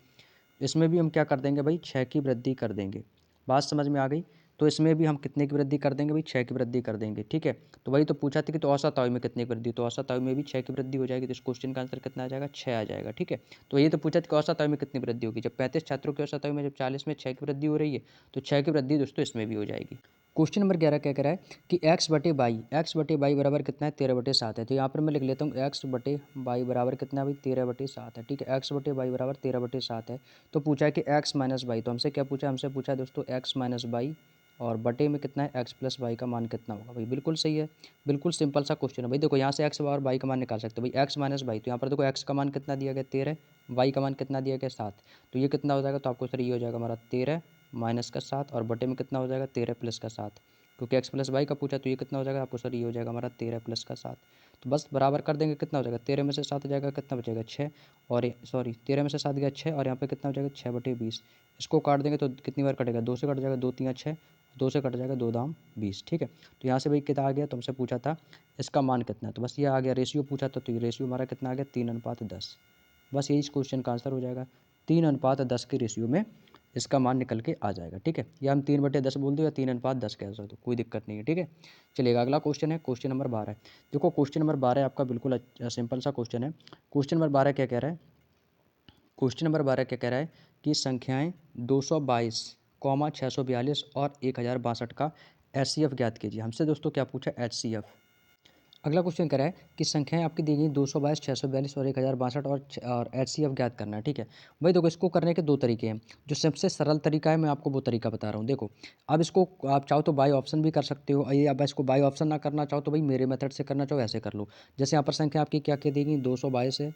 इसमें भी हम क्या कर देंगे भाई 6 की वृद्धि कर देंगे। बात समझ में आ गई। तो इसमें भी हम कितने की वृद्धि कर देंगे भाई 6 की वृद्धि कर देंगे, ठीक है। तो वही तो पूछा था कि तो औसत आयु में कितनी की वृद्धि, तो औसत आयु में भी 6 की वृद्धि हो जाएगी। तो इस क्वेश्चन का आंसर कितना आ जाएगा 6 आ जाएगा, ठीक है। तो ये तो पूछा था कि औसत आयु में कितनी वृद्धि होगी। जब 35 छात्रों की औसत आयु में जब 40 में 6 की वृद्धि हो रही है तो 6 की वृद्धि दोस्तों इसमें भी हो जाएगी। क्वेश्चन नंबर 11 क्या कह रहा है कि x/y बराबर कितना है 13/7 है। तो यहाँ पर मैं लिख लेता हूँ x/y बराबर कितना है भाई 13/7 है, ठीक है। x/y बराबर 13/7 है। तो पूछा है कि x माइनस वाई, तो हमसे क्या पूछा है, हमसे पूछा है दोस्तों x माइनस वाई और बटे में कितना है x प्लस वाई का मान कितना होगा। भाई बिल्कुल सही है, बिल्कुल सिंपल सा क्वेश्चन है। भाई देखो यहाँ से x और वाई का मान निकाल सकते हो। भाई x माइनस वाई, तो यहाँ पर देखो x का मान कितना दिया गया 13, वाई का मान कितना दिया गया 7। तो ये कितना हो जाएगा, तो आपको सर ये हो जाएगा हमारा 13 माइनस का 7 और बटे में कितना हो जाएगा 13 प्लस का 7, क्योंकि x प्लस वाई का पूछा तो ये कितना हो जाएगा आपको सर ये हो जाएगा हमारा 13 प्लस का 7। तो बस बराबर कर देंगे, कितना हो जाएगा 13 में से 7 जाएगा कितना बचेगा 6, और सॉरी 13 में से 7 गया 6 और यहाँ पे कितना हो जाएगा 6/20। इसको काट देंगे तो कितनी बार कटेगा, 2 से कट जाएगा, 2 3 6, 2 से कट जाएगा 2 दाम 20, ठीक है। तो यहाँ से भाई कितना आ गया, तुमसे पूछा था इसका मान कितना है, तो बस ये आ गया। रेशियो पूछा था तो ये रेशियो हमारा कितना आ गया 3:10। बस यही इस क्वेश्चन का आंसर हो जाएगा। 3:10 के रेशियो में इसका मान निकल के आ जाएगा, ठीक है। या हम 3/10 बोल दो या 3:10 कह सकते हो, कोई दिक्कत नहीं है, ठीक है। चलिएगा अगला क्वेश्चन है क्वेश्चन नंबर 12। देखो क्वेश्चन नंबर 12 आपका बिल्कुल सिंपल सा क्वेश्चन है। क्वेश्चन नंबर 12 क्या कह रहा है, क्वेश्चन नंबर 12 क्या कह रहा है कि संख्याएं 222, 642 और 1062 का HCF ज्ञात कीजिए। हमसे दोस्तों क्या पूछा HCF। अगला क्वेश्चन कह रहा है कि संख्याएं आपकी दी गई 222, 642 और 1062 और HCF ज्ञात करना है, ठीक है। भाई देखो इसको करने के दो तरीके हैं। जो सबसे सरल तरीका है मैं आपको वो तरीका बता रहा हूँ। देखो अब इसको आप चाहो तो बाय ऑप्शन भी कर सकते हो, ये अब इसको बाय ऑप्शन ना करना चाहो तो भाई मेरे मेथड से करना चाहो ऐसे कर लो। जैसे यहाँ पर संख्या आपकी क्या क्या दी गई 222 है,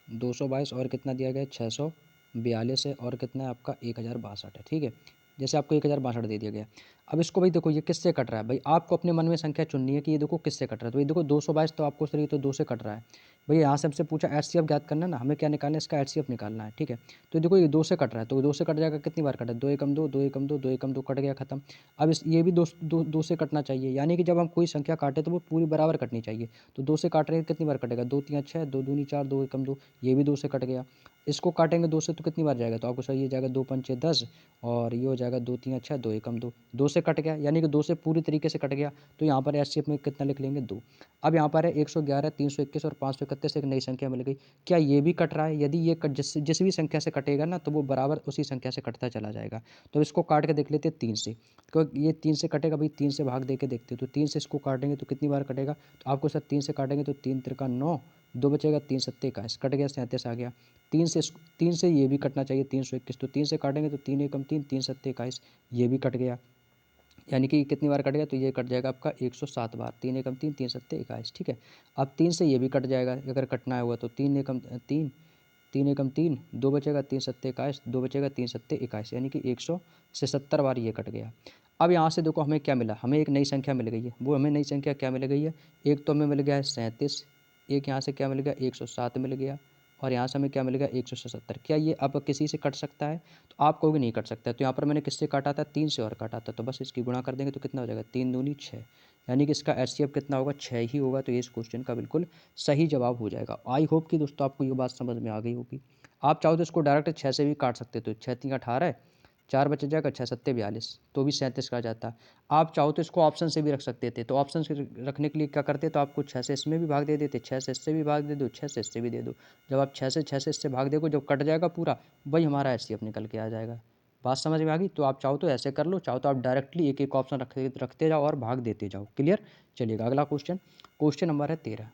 222 और कितना दिया गया 642 है और कितना है आपका 1062 है, ठीक है। जैसे आपको 1062 दे दिया गया। अब इसको भाई देखो ये किससे कट रहा है, भाई आपको अपने मन में संख्या चुननी है कि ये देखो किससे कट रहा है। तो ये देखो 222 तो आपको सर ये तो 2 से कट रहा है। भाई यहाँ से हमसे पूछा HCF ज्ञात करना है ना, हमें क्या निकालना है इसका HCF निकालना है, ठीक है। तो देखो ये 2 से कट रहा है तो 2 से कट जाएगा, कितनी बार कटा 2 एकम 2, 2 एकम 2, 2 एकम 2 कट गया खत्म। अब इस ये भी दो से कटना चाहिए, यानी कि जब हम कोई संख्या काटे तो वो पूरी बराबर कटनी चाहिए। तो 2 से काट रहे हैं कितनी बार कटेगा 2 3 6, 2 दूनी 4, 2 एकम 2, ये भी 2 से कट गया। इसको काटेंगे 2 से तो कितनी बार जाएगा, तो आपको सही ये जाएगा 2 5 6 10 और ये हो जाएगा 2 3 6, 2 एकम 2, 2 से कट गया यानी कि 2 से पूरी तरीके से कट गया। तो यहाँ पर HCF में कितना लिख लेंगे 2। अब यहाँ पर है 111, 321 और 531 एक नई संख्या मिल गई। क्या ये भी कट रहा है, यदि ये जिस भी संख्या से कटेगा ना तो वो बराबर उसी संख्या से कटता चला जाएगा। तो इसको काट के देख लेते हैं 3 से, क्योंकि ये 3 से कटेगा भाई, 3 से भाग दे के देखते हो तो 3 से इसको काटेंगे तो कितनी बार कटेगा, तो आपको सर 3 से काटेंगे तो 3 त्रिका 9, 2 बचेगा 3 सत्ते 21 कट गया 37 आ गया। 3 से ये भी कटना चाहिए 321, तो 3 से काटेंगे तो 3 एकम 3, 3 सत्ते 21 ये भी कट गया। यानी कि कितनी बार कट गया, तो ये कट जाएगा आपका 107 बार, 3 एकम 3, 3 सत्ते 21, ठीक है। अब 3 से ये भी कट जाएगा अगर कटना हुआ तो 3 एकम 3, 3 एकम 3, 2 बचेगा 3 सत्ते 21, 2 बचेगा 3 सत्ते 21 यानी कि 170 बार ये कट गया। अब यहाँ से देखो हमें क्या मिला, हमें एक नई संख्या मिल गई है। वो हमें नई संख्या क्या मिल गई है, एक तो हमें मिल गया है 37, एक यहाँ से क्या मिल गया 107 मिल गया और यहाँ से हमें क्या मिल गया 177। क्या ये अब किसी से कट सकता है, तो आप कहोगे नहीं कट सकता है। तो यहाँ पर मैंने किससे काटा था 3 से और काटा था, तो बस इसकी गुणा कर देंगे तो कितना हो जाएगा 3 दूनी 6, यानी कि इसका HCF कितना होगा 6 ही होगा। तो ये इस क्वेश्चन का बिल्कुल सही जवाब हो जाएगा। आई होप कि दोस्तों आपको ये बात समझ में आ गई होगी। आप चाहो तो इसको डायरेक्ट 6 से भी काट सकते, तो 6 3 18, 4 बच जाएगा 6 सत्ते 42, तो भी 37 का जाता। आप चाहो तो इसको ऑप्शन से भी रख सकते थे, तो ऑप्शन से रखने के लिए क्या करते, तो आपको 6 से इसमें भी भाग दे देते, 6 से इससे भी भाग दे दो, 6 से इससे भी दे दो। जब आप 6 से इससे भाग देखो, जब कट जाएगा पूरा वही हमारा HCF निकल के आ जाएगा। बात समझ में आ गई? तो आप चाहो तो ऐसे कर लो, चाहो तो आप डायरेक्टली एक एक ऑप्शन रखते रखते जाओ और भाग देते जाओ। क्लियर? चलिएगा अगला क्वेश्चन। क्वेश्चन नंबर है 13।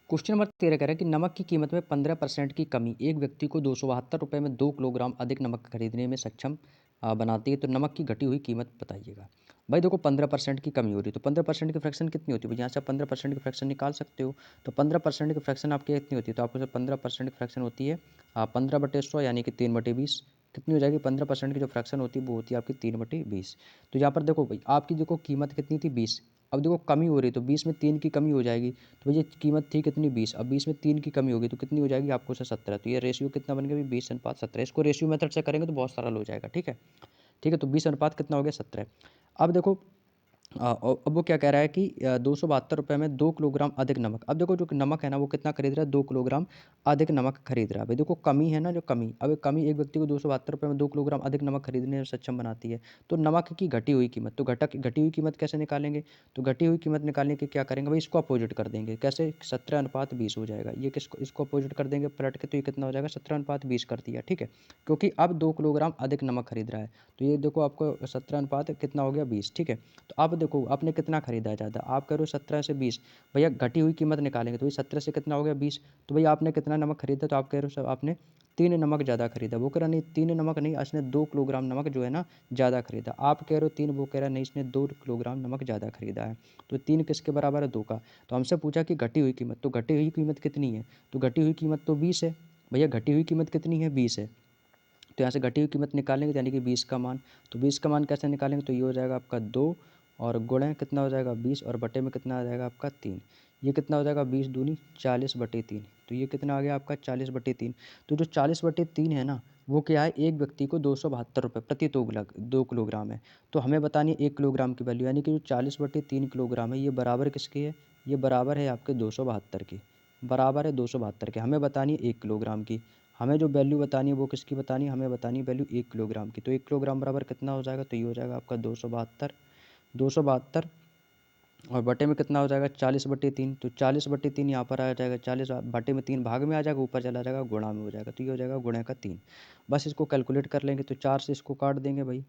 क्वेश्चन नंबर 13 कह रहा है कि नमक की कीमत में 15% की कमी एक व्यक्ति को 272 रुपये में 2 किलोग्राम अधिक नमक खरीदने में सक्षम बनाती है, तो नमक की घटी हुई कीमत बताइएगा। भाई देखो 15% की कमी हो रही है, तो 15% की फ्रैक्शन कितनी होती है? यहाँ से आप 15% की फ्रैक्शन निकाल सकते हो। तो 15% की फ्रैक्शन आपकी कितनी होती है? तो आपको से 15% की फ्रैक्शन होती है 15/100 यानी कि 3/20। कितनी हो जाएगी? 15% की जो फ्रैक्शन होती है वो होती है आपकी 3/20। तो यहाँ पर देखो भाई आपकी देखो कीमत कितनी थी 20, अब देखो कमी हो रही है तो 20 में 3 की कमी हो जाएगी। तो ये कीमत थी कितनी 20, अब 20 में 3 की कमी होगी तो कितनी हो जाएगी आपको से 17। तो ये रेशियो कितना बन गया 20:17। इसको रेशियो मेथड से करेंगे तो बहुत सरल हो जाएगा। ठीक है, ठीक है। तो 20 अनुपात कितना हो गया 17। अब देखो अब वो क्या कह रहा है कि 272 रुपये में 2 किलोग्राम अधिक नमक। अब देखो जो नमक है ना वो कितना खरीद रहा है? 2 किलोग्राम अधिक नमक खरीद रहा है। भाई देखो कमी है ना, जो कमी, अब कमी एक व्यक्ति को 272 रुपये में 2 किलोग्राम अधिक नमक खरीदने में सक्षम बनाती है। तो नमक की घटी हुई कीमत, तो घटी हुई कीमत कैसे निकालेंगे? तो घटी हुई कीमत निकालने के क्या करेंगे भाई, इसको अपोजिट कर देंगे। कैसे? 17:20 हो जाएगा। ये किसको, इसको अपोजिट कर देंगे पलट के, तो ये कितना हो जाएगा 17:20 कर दिया। ठीक है, क्योंकि अब 2 किलोग्राम अधिक नमक खरीद रहा है। तो ये देखो आपको 17 कितना हो गया 20। ठीक है, तो अब देखो आपने कितना खरीदा है ज़्यादा, आप कह रहे हो 17 से 20। भैया घटी हुई कीमत निकालेंगे तो ये 17 से कितना हो गया 20। तो भैया आपने कितना नमक खरीदा? तो आप कह रहे हो सब आपने 3 नमक ज़्यादा खरीदा। वो कह रहा नहीं 3 नमक नहीं, इसने 2 किलोग्राम नमक जो है ना ज़्यादा खरीदा। आप कह रहे हो 3, वो कह रहा नहीं इसने 2 किलोग्राम नमक ज़्यादा खरीदा है। तो 3 किसके बराबर है? 2 का। तो हमसे पूछा कि घटी हुई कीमत, तो घटी हुई कीमत कितनी है? तो घटी हुई कीमत तो 20 है। भैया घटी हुई कीमत कितनी है? 20 है। तो यहाँ से घटी हुई कीमत निकालेंगे यानी कि 20 का मान। तो 20 का मान कैसे निकालेंगे? तो ये हो जाएगा आपका 2 और गुणे कितना हो जाएगा 20 और बटे में कितना आ जाएगा आपका 3। ये कितना हो जाएगा 20 दूनी 40/3। तो ये कितना आ गया आपका 40/3। तो जो 40/3 है ना वो क्या है? एक व्यक्ति को 272 रुपये प्रति 2 किलोग्राम है। तो हमें बतानी है 1 किलोग्राम की वैल्यू, यानी कि जो 40/3 किलोग्राम है ये बराबर किसकी है? ये बराबर है आपके 272 की, बराबर है 272 के। हमें बतानी है 1 किलोग्राम की। हमें जो वैल्यू बतानी है वो किसकी बतानी है? हमें बतानी है वैल्यू 1 किलोग्राम की। तो 1 किलोग्राम बराबर कितना हो जाएगा? तो ये हो जाएगा आपका 272, 272 और बटे में कितना हो जाएगा 40/3। तो 40/3 यहाँ पर आ जाएगा, 40 बटे में 3 भाग में आ जाएगा, ऊपर चला जाएगा गुणा में हो जाएगा। तो ये हो जाएगा गुणे का 3। बस इसको कैलकुलेट कर लेंगे तो 4 से इसको काट देंगे भाई।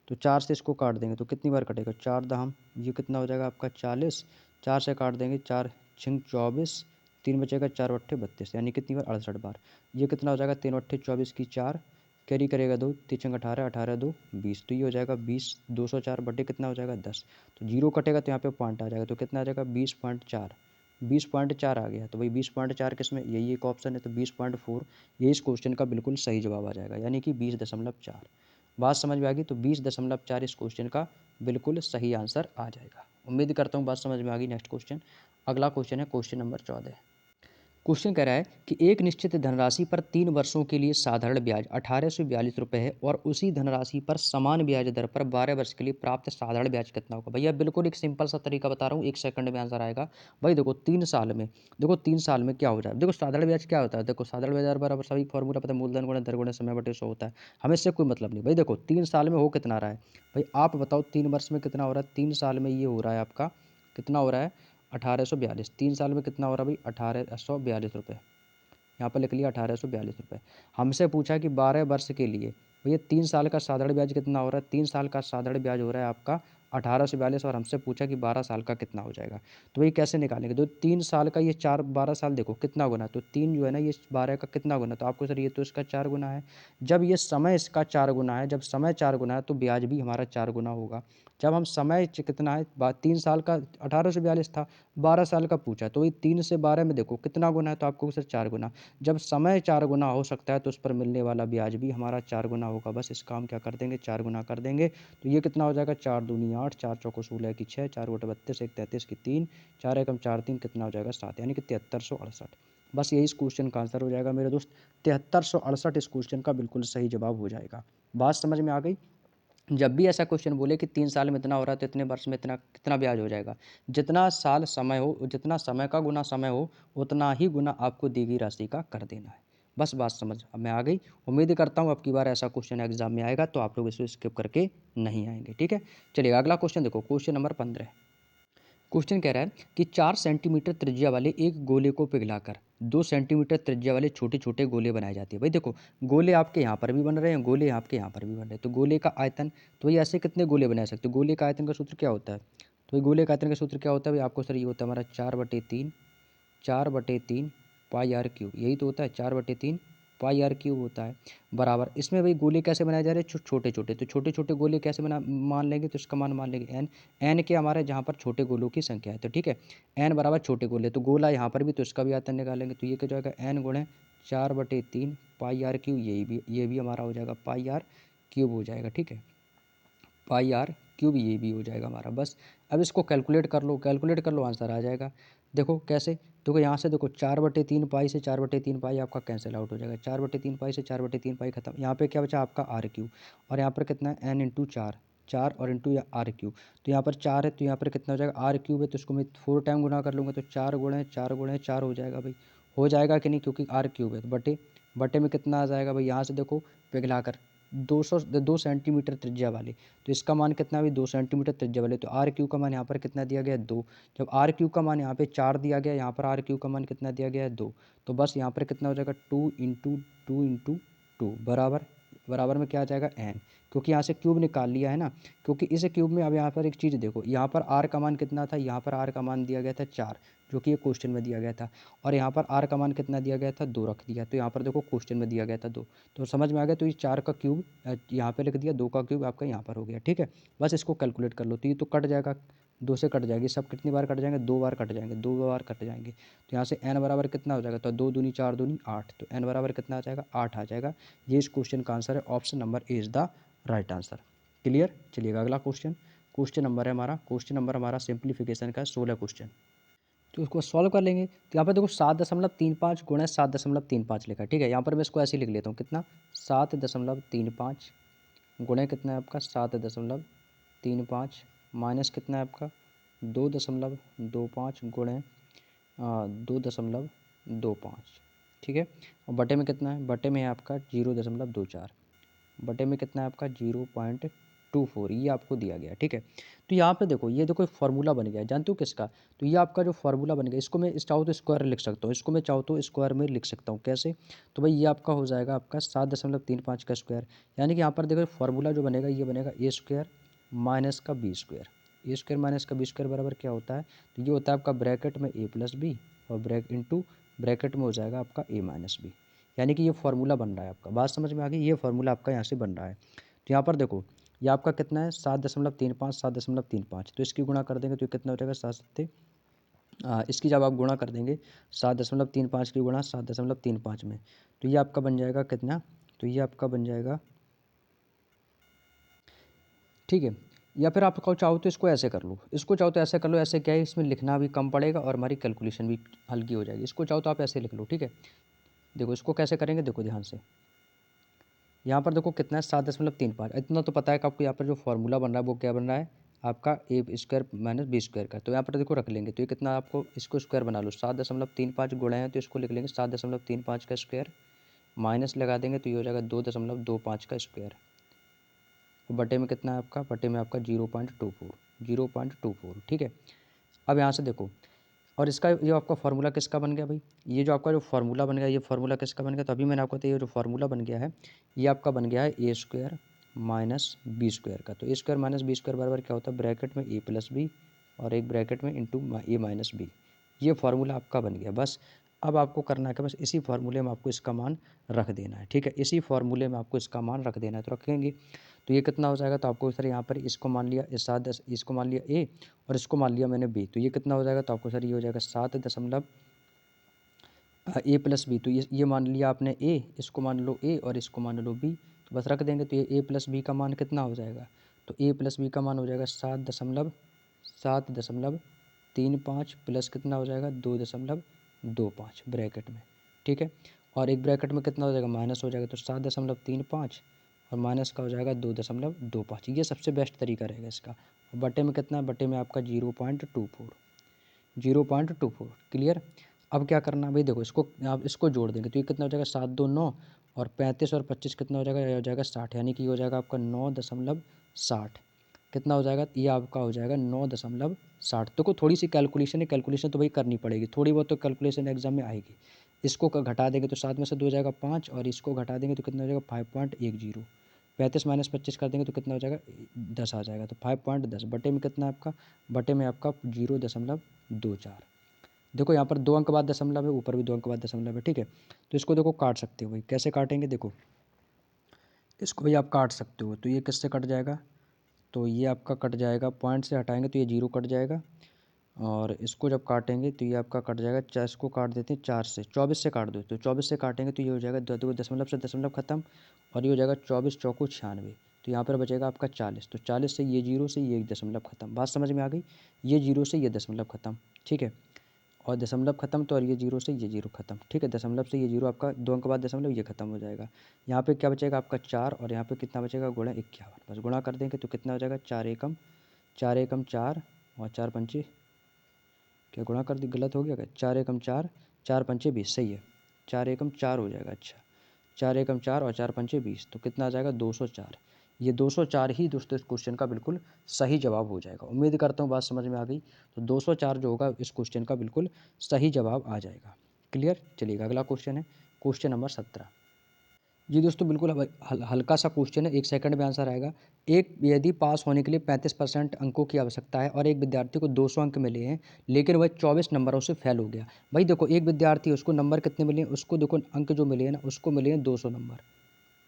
तो 4 से इसको काट देंगे तो कितनी बार कटेगा? 4 दहम, ये कितना हो जाएगा आपका 40। 4 से काट देंगे, 4 छिंग 24, 3 बचेगा 4 बट्ठे 32, यानी कितनी बार? 68 बार। ये कितना हो जाएगा? 3 बट्ठे 24 की 4, कैरी करेगा 2, 3 छिंग 18, 18 2 20। तो ये हो जाएगा 20, 204 बट्टे कितना हो जाएगा 10। तो जीरो कटेगा तो यहाँ पे पॉइंट आ जाएगा, तो कितना आ जाएगा 20.4। 20.4 आ गया। तो भाई 20.4 किसमें? यही एक ऑप्शन है, तो 20.4 ये इस क्वेश्चन का बिल्कुल सही जवाब आ जाएगा, यानी कि 20.4। बात समझ में आ गई? तो 20.4 इस क्वेश्चन का बिल्कुल सही आंसर आ जाएगा। उम्मीद करता हूँ बात समझ में आ गई। नेक्स्ट क्वेश्चन, अगला क्वेश्चन है क्वेश्चन नंबर 14। क्वेश्चन कह रहा है कि एक निश्चित धनराशि पर 3 वर्षों के लिए साधारण ब्याज 1842 रुपये है और उसी धनराशि पर समान ब्याज दर पर 12 वर्ष के लिए प्राप्त साधारण ब्याज कितना होगा? भैया बिल्कुल एक सिंपल सा तरीका बता रहा हूँ, 1 सेकंड में आंसर आएगा। भाई देखो 3 साल में, देखो 3 साल में क्या हो जाए, देखो साधारण ब्याज क्या होता है? देखो साधारण ब्याज बराबर सभी फॉर्मूला पता है, मूलधन गुणा दर गुणा समय बटे 100 होता है। हमें इससे कोई मतलब नहीं। भाई देखो 3 साल में हो कितना रहा है? भाई आप बताओ 3 वर्ष में कितना हो रहा है? 3 साल में ये हो रहा है आपका कितना हो रहा है? 1842। 3 साल में कितना हो रहा है भाई? 1842 रुपये। यहाँ पर लिख लिया 1842 रुपये। हमसे पूछा कि 12 वर्ष के लिए भैया 3 साल का साधारण ब्याज कितना हो रहा है? 3 साल का साधारण ब्याज हो रहा है आपका 1842 और हमसे पूछा कि 12 साल का कितना हो जाएगा। तो वही कैसे निकालेंगे? तो 3 साल का ये 4 12 साल देखो कितना गुना, तो 3 जो है ना ये 12 का कितना गुना, तो आपको सर ये तो इसका 4 गुना है। जब ये समय इसका 4 गुना है, जब समय 4 गुना है तो ब्याज भी हमारा 4 गुना होगा। जब हम समय कितना है 3 साल का 1842 था, 12 साल का पूछा, तो वही 3 से 12 में देखो कितना गुना है, तो आपको सर 4 गुना। जब समय 4 गुना हो सकता है तो उस पर मिलने वाला ब्याज भी हमारा 4 गुना होगा। बस इसका हम क्या कर देंगे? 4 गुना कर देंगे। तो ये कितना हो जाएगा? 4 दूनी 8, 4 चौको 16 की 6, 4 बटे 32, 1 33 की 3, 4 एकम 4 3 कितना हो जाएगा 7, यानी कि 7368। बस यही इस क्वेश्चन का आंसर हो जाएगा मेरे दोस्त। 7368 इस क्वेश्चन का बिल्कुल सही जवाब हो जाएगा। बात समझ में आ गई? जब भी ऐसा क्वेश्चन बोले कि 3 साल में इतना हो रहा है तो इतने वर्ष में इतना कितना ब्याज हो जाएगा, जितना साल समय हो, जितना समय का गुना समय हो, उतना ही गुना आपको दी गई राशि का कर देना है। बस बात समझ में आ गई। उम्मीद करता हूँ अब की बार ऐसा क्वेश्चन एग्जाम में आएगा तो आप लोग इसे स्किप करके नहीं आएंगे। ठीक है, चलिए अगला क्वेश्चन देखो, क्वेश्चन नंबर 15। क्वेश्चन कह रहा है कि 4 सेंटीमीटर त्रिज्या वाले एक गोले को पिघलाकर 2 सेंटीमीटर त्रिज्या वाले छोटे छोटे गोले बनाए जाते हैं। भाई देखो, गोले आपके यहाँ पर भी बन रहे हैं, गोले आपके यहाँ पर भी बन रहे हैं, तो गोले का आयतन, तो भाई ऐसे कितने गोले बना सकते हो? गोले का आयतन का सूत्र क्या होता है? तो भाई गोले का आयतन का सूत्र क्या होता है भाई? आपको सर ये होता है हमारा 4/3 पाई आर क्यूब, यही तो होता है 4/3 पाई आर क्यूब होता है, बराबर। इसमें भाई गोले कैसे बनाए जा रहे हैं? छोटे छोटे, तो छोटे छोटे गोले कैसे बना मान लेंगे? तो इसका मान मान लेंगे एन। एन के हमारे जहाँ पर छोटे गोलों की संख्या है, तो ठीक है, एन बराबर छोटे गोले, तो गोला यहाँ पर भी, तो इसका भी आयतन निकालेंगे, तो ये क्या जाएगा? एन गुणे 4/3 पाई आर क्यूब, ये भी हमारा हो जाएगा पाई आर क्यूब हो जाएगा, ठीक है, पाई आर क्यूब, ये भी हो जाएगा हमारा। बस अब इसको कैलकुलेट कर लो, कैलकुलेट कर लो, आंसर आ जाएगा। देखो कैसे, देखो यहाँ से देखो 4/3 पाई से 4/3 पाई आपका कैंसिल आउट हो जाएगा, 4/3 पाई से 4/3 पाई खत्म, यहाँ पे क्या बचा आपका आर क्यूब, और यहाँ पर कितना है? एन इंटू 4, 4 और इंटू आर क्यूब, तो यहाँ पर 4 है, तो यहाँ पर कितना हो जाएगा? आर क्यूब है, तो इसको मैं 4 टाइम गुना कर लूँगा, तो 4 हो जाएगा भाई, हो जाएगा कि नहीं? क्योंकि आर क्यूब है, तो बटे बटे में कितना आ जाएगा भाई? यहाँ से देखो पिघला कर 2 सेंटीमीटर त्रिज्या वाले, तो इसका मान कितना भी? 2 सेंटीमीटर त्रिज्या वाले, तो आर क्यू का मान यहाँ पर कितना दिया गया है? 2। जब आर क्यू का मान यहाँ पे 4 दिया गया, यहाँ पर आर क्यू का मान कितना दिया गया है? 2, तो बस यहाँ पर कितना हो जाएगा? 2 इंटू 2 बराबर, बराबर में क्या आ जाएगा? एन, क्योंकि यहाँ से क्यूब निकाल लिया है ना, क्योंकि इस क्यूब में अब यहाँ पर एक चीज़ देखो, यहाँ पर आर का मान कितना था? यहाँ पर आर का मान दिया गया था 4, जो कि ये क्वेश्चन में दिया गया था, और यहाँ पर आर का मान कितना दिया गया था? 2 रख दिया, तो यहाँ पर देखो क्वेश्चन में दिया गया था 2, तो समझ में आ गया, तो ये 4 का क्यूब यहाँ पे लिख दिया, 2 का क्यूब आपका यहाँ पर हो गया, ठीक है। बस इसको कैलकुलेट कर लो, तो ये तो कट जाएगा, 2 से कट जाएगी, सब कितनी बार कट जाएंगे? 2 बार कट जाएंगे, 2 बार कट जाएंगे, तो यहाँ से n बराबर कितना हो जाएगा? तो 2 दूनी 4 दूनी 8, तो n बराबर कितना आ जाएगा? 8 आ जाएगा। ये इस क्वेश्चन का आंसर है, option number A is the right answer. Clear? चलिएगा अगला क्वेश्चन, क्वेश्चन नंबर है हमारा, क्वेश्चन नंबर हमारा सिंप्लीफिकेशन का 16 क्वेश्चन, तो इसको सॉल्व कर लेंगे। तो यहाँ पर देखो 7.35 गुणा 7.35 लिखा है, ठीक है, यहाँ पर मैं इसको ऐसे ही लिख लेता हूँ, कितना? 7.35 गुणे कितना है आपका? 7.35 माइनस कितना है आपका? 2.25 गुणे 2.25, ठीक है, और बटे में कितना है? बटे में है आपका 0.24, बटे में कितना है आपका? 0.24, ये आपको दिया गया, ठीक है। तो यहाँ पे देखो, ये देखो फार्मूला बन गया, जानते हो किसका? तो ये आपका जो फार्मूला बन गया, इसको मैं चाहूँ तो स्क्वायर लिख सकता हूँ, इसको मैं चाहूँ तो स्क्वायर में लिख सकता हूँ, कैसे? तो भाई ये आपका हो जाएगा आपका 7.35 का स्क्वायर, यानी कि यहाँ पर देखो फार्मूला जो बनेगा, ये बनेगा ए स्क्वायर माइनस का बी स्क्वायर, ए स्क्वायर माइनस का बी स्क्वायर बराबर क्या होता है? तो ये होता है आपका ब्रैकेट में ए प्लस बी, और ब्रैकेट में हो जाएगा आपका ए माइनस बी, यानी कि ये फार्मूला बन रहा है आपका। बात समझ में आ गई? ये फार्मूला आपका यहाँ से बन रहा है। तो यहाँ पर देखो, ये आपका कितना है? 7.35, तो इसकी गुणा कर देंगे तो ये कितना हो जाएगा? 7 इसकी जब आप गुणा कर देंगे 7.35 की गुणा 7.35 में, तो ये आपका बन जाएगा कितना? तो ये आपका बन जाएगा, ठीक है, या फिर आप चाहो तो इसको ऐसे कर लो, इसको चाहो तो ऐसे कर लो, ऐसे क्या है, इसमें लिखना भी कम पड़ेगा और हमारी कैलकुलेशन भी हल्की हो जाएगी। इसको चाहो तो आप ऐसे लिख लो, ठीक है। देखो इसको कैसे करेंगे, देखो ध्यान से, यहाँ पर देखो कितना है? 7.35, इतना तो पता है कि आपको यहाँ पर जो फार्मूला बन रहा है वो क्या बन रहा है आपका? ए स्क्वायर माइनस बी स्क्वायर का, तो यहाँ पर देखो रख लेंगे, तो ये कितना आपको? इसको स्क्वायर बना लो, 7.35 गुणा है, तो इसको लिख लेंगे 7.35 का स्क्वायर, माइनस लगा देंगे तो ये हो जाएगा 2.25 का स्क्वायर, और बटे में कितना है आपका? बटे में आपका 0.24, ठीक है। अब यहाँ से देखो, और इसका ये आपका फार्मूला किसका बन गया भाई? ये जो आपका जो फार्मूला बन गया, ये फार्मूला किसका बन गया? तो अभी मैंने आपको बताया, ये जो फार्मूला बन गया है, ये आपका बन गया है ए स्क्वायर माइनस बी स्क्वायर का। तो ए स्क्वायर माइनस बी स्क्वायर बराबर क्या होता है? ब्रैकेट में ए प्लस बी और एक ब्रैकेट में इंटू ए माइनस बी, ये फार्मूला आपका बन गया। बस अब आपको करना है कि बस इसी फार्मूले में आपको इसका मान रख देना है, ठीक है, इसी फार्मूले में आपको इसका मान रख देना है, तो रखेंगे तो ये कितना हो जाएगा? तो आपको सर यहाँ पर इसको मान लिया इस 7 इसको मान लिया ए और इसको मान लिया मैंने बी, तो ये कितना हो जाएगा? तो आपको सर ये हो जाएगा 7 ए प्लस बी, तो ये मान लिया आपने ए, इसको मान लो ए और इसको मान लो बी, तो बस रख देंगे, तो ये ए प्लस बी का मान कितना हो जाएगा? तो ए प्लस बी का मान हो जाएगा 7.35 प्लस कितना हो जाएगा? 2.25 ब्रैकेट में, ठीक है, और एक ब्रैकेट में कितना हो जाएगा? माइनस हो जाएगा, तो 7.35 और माइनस का हो जाएगा 2.25, ये सबसे बेस्ट तरीका रहेगा इसका। और बटे में कितना है? बटे में आपका 0.24, क्लियर। अब क्या करना है भाई? देखो इसको आप इसको जोड़ देंगे तो ये कितना हो जाएगा? 7 2 9 और 35 और 25 कितना हो जाएगा? ये हो जाएगा 60, यानी कि ये हो जाएगा आपका 9.60, कितना हो जाएगा, ये आपका हो जाएगा 9.60। देखो थोड़ी सी कैलकुलेशन है, कैलकुलेशन तो भाई करनी पड़ेगी, थोड़ी बहुत तो कैलकुलेशन एग्जाम में आएगी। इसको घटा देंगे तो 7 में से 2 हो जाएगा 5, और इसको घटा देंगे तो कितना हो जाएगा 5.10। 35 माइनस 25 कर देंगे तो कितना हो जाएगा 10 आ जाएगा। तो 5.10 बटे में कितना है आपका, बटे में आपका 0.24। देखो यहाँ पर 2 अंक बाद दशमलव है, ऊपर भी 2 अंक बाद दशमलव है, ठीक है। तो इसको देखो काट सकते हो भाई, कैसे काटेंगे देखो, इसको भाई आप काट सकते हो। तो ये किससे कट जाएगा, तो ये आपका कट जाएगा, पॉइंट से हटाएंगे तो ये 0 कट जाएगा, और इसको जब काटेंगे तो ये आपका कट जाएगा, इसको काट देते हैं 4 से, 24 से काट दो, तो 24 से काटेंगे तो ये हो जाएगा दो दशमलव से दशमलव खत्म, और ये हो जाएगा 24 चौको 96। तो यहाँ पर बचेगा आपका 40, तो 40 से ये 0 से ये दशमलव खत्म। बात समझ में आ गई, ये 0 से ये दशमलव खत्म, ठीक है, और दशमलव खत्म, तो और ये 0 से ये 0 खत्म, ठीक है। दशमलव से ये 0 आपका 2 अंक बाद दशमलव, ये खत्म हो जाएगा। यहाँ पे क्या बचेगा आपका 4, और यहाँ पे कितना बचेगा गुणा 51, बस गुणा कर देंगे तो कितना हो जाएगा 4 एकम 4, और 4 पंचे, क्या गुणा कर दी, गलत हो गया क्या, 4 एकम 4, 4 पंचे 20, सही है, 4 एकम 4 हो जाएगा। अच्छा, 4 एकम 4 और 4 पंचे 20, तो कितना आ जाएगा 204। ये 204 ही दोस्तों इस क्वेश्चन का बिल्कुल सही जवाब हो जाएगा। उम्मीद करता हूँ बात समझ में आ गई। तो 204 जो होगा इस क्वेश्चन का बिल्कुल सही जवाब आ जाएगा। क्लियर, चलिएगा अगला क्वेश्चन है, क्वेश्चन नंबर 17। जी दोस्तों बिल्कुल हल्का सा क्वेश्चन है, 1 सेकंड में आंसर आएगा। एक यदि पास होने के लिए 35% अंकों की आवश्यकता है और एक विद्यार्थी को 200 अंक मिले हैं, लेकिन वह 24 नंबरों से फेल हो गया। भाई देखो एक विद्यार्थी, उसको नंबर कितने मिले हैं, उसको देखो अंक जो मिले हैं ना, उसको मिले हैं 200 नंबर।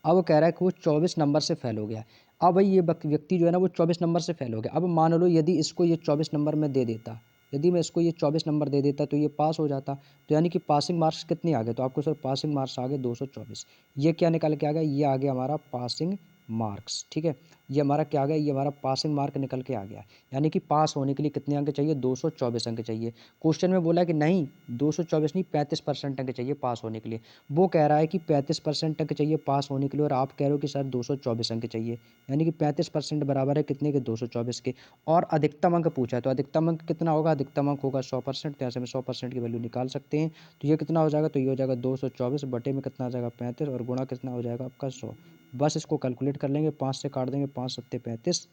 अब वो कह रहा है कि वो 24 नंबर से फेल हो गया। अब भाई ये व्यक्ति जो है ना वो 24 नंबर से फेल हो गया। अब मान लो यदि इसको ये 24 नंबर में दे देता, यदि मैं इसको ये 24 नंबर दे देता तो ये पास हो जाता। तो यानी कि पासिंग मार्क्स कितने आ गए, तो आपको सर पासिंग मार्क्स आ गए 224। ये क्या निकल के आ गया, ये आ गया हमारा पासिंग मार्क्स, ठीक है। ये हमारा क्या आ गया, ये हमारा पासिंग मार्क निकल के आ गया। यानी कि पास होने के लिए कितने अंक चाहिए, 224 अंक चाहिए। क्वेश्चन में बोला कि नहीं 224 नहीं 35% अंक चाहिए पास होने के लिए। वो कह रहा है कि 35% अंक चाहिए पास होने के लिए, और आप कह रहे हो कि सर 224 अंक चाहिए। यानी कि 35% बराबर है कितने के, 224 के। और अधिकतम अंक पूछा है, तो अधिकतम अंक कितना होगा, अधिकतम अंक होगा 100%। तो यहाँ से हम 100% की वैल्यू निकाल सकते हैं। तो ये कितना हो जाएगा, तो ये हो जाएगा 224 बटे में कितना आ जाएगा 35, और गुणा कितना हो जाएगा आपका 100। बस इसको कैलकुलेट कर लेंगे, 5 से काट देंगे, 5 सत्ते 35,